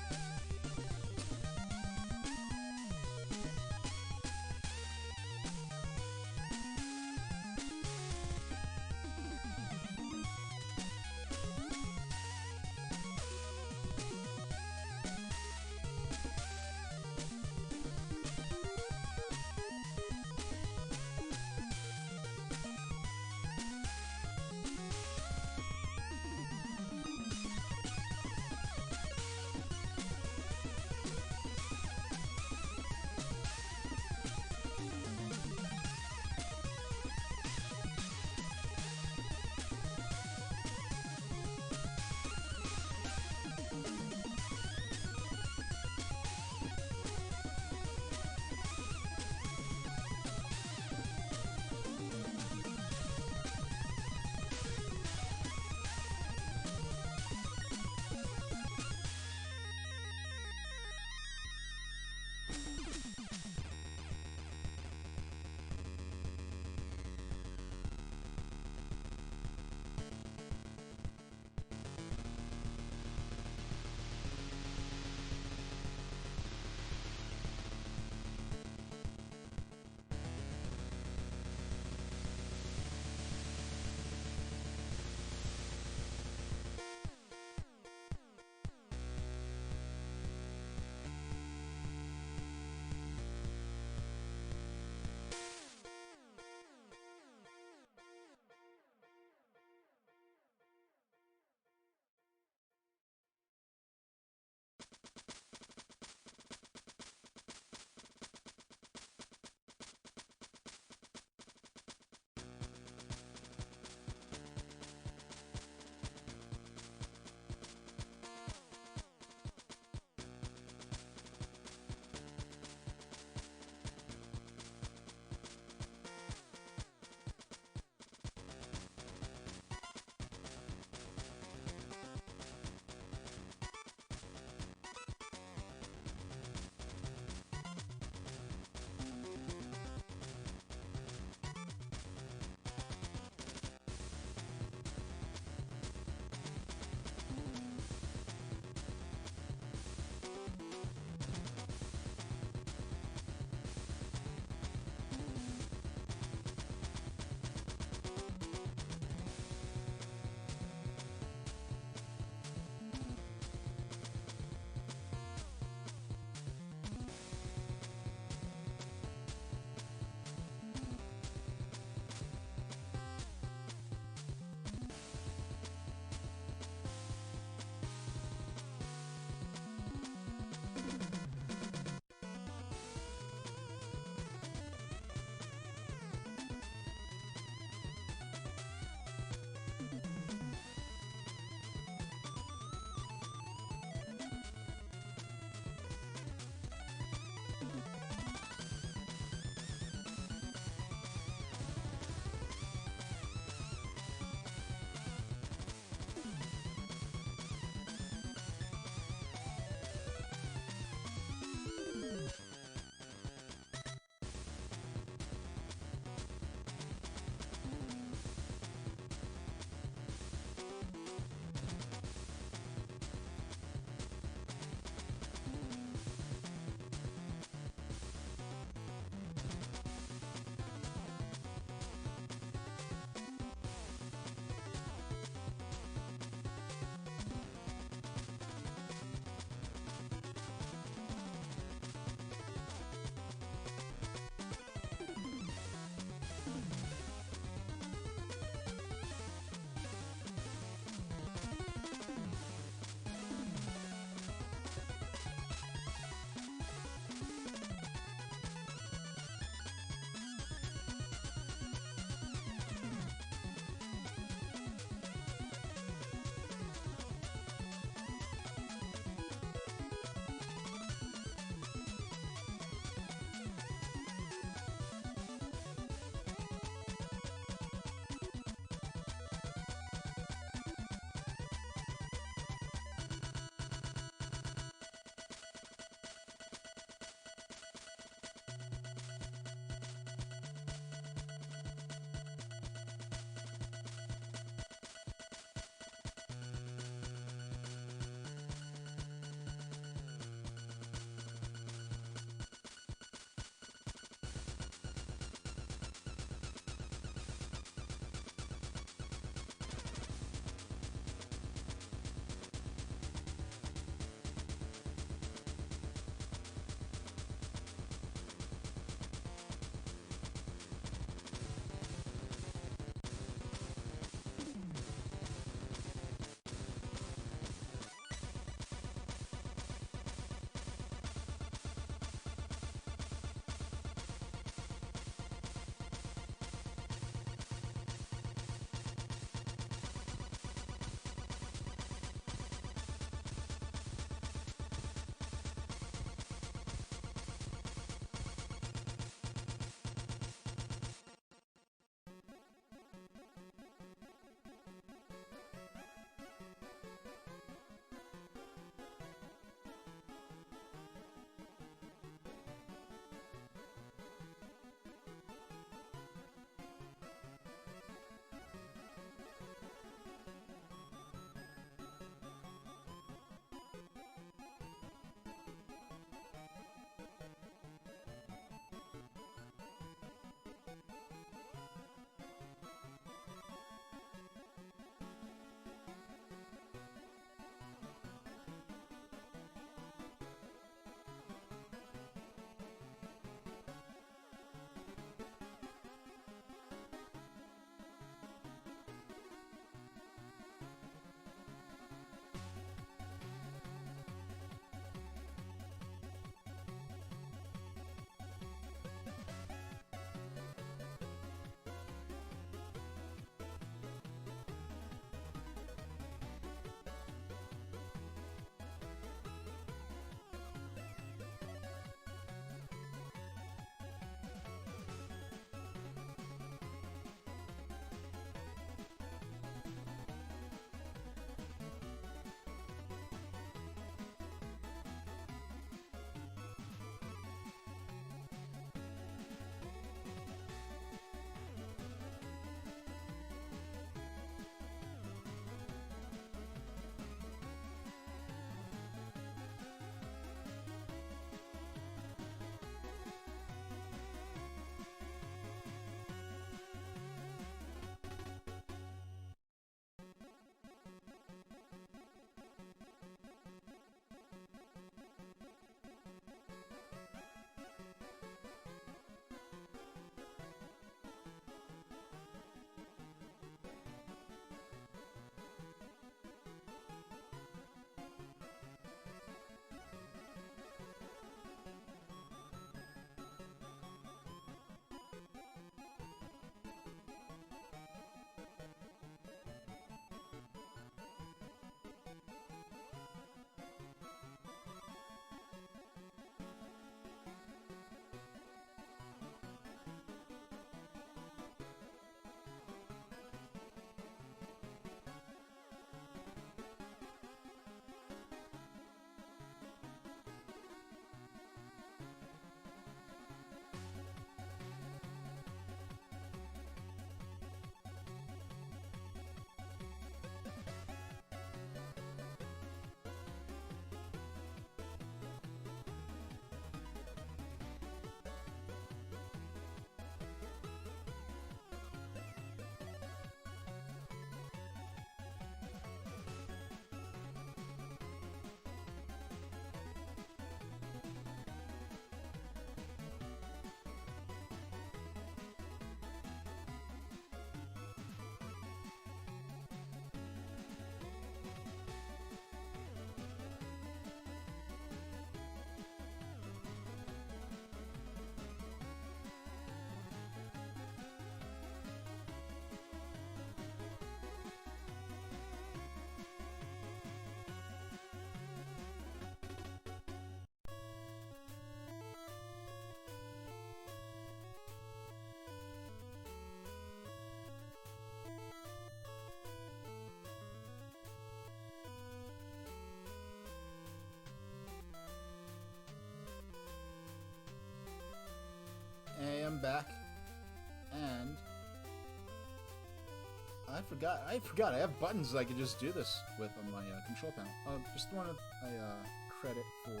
I forgot. I have buttons I could just do this with on my control panel. Just wanted a credit for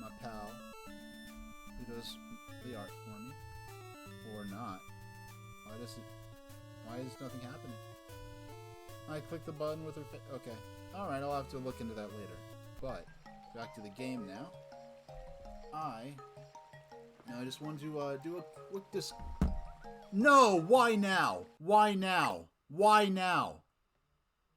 my pal who does the art for me, or not. Why is nothing happening? I clicked the button with her face. Okay. Alright, I'll have to look into that later. But, back to the game now. I just want to do a quick No! Why now? Why now? Why now?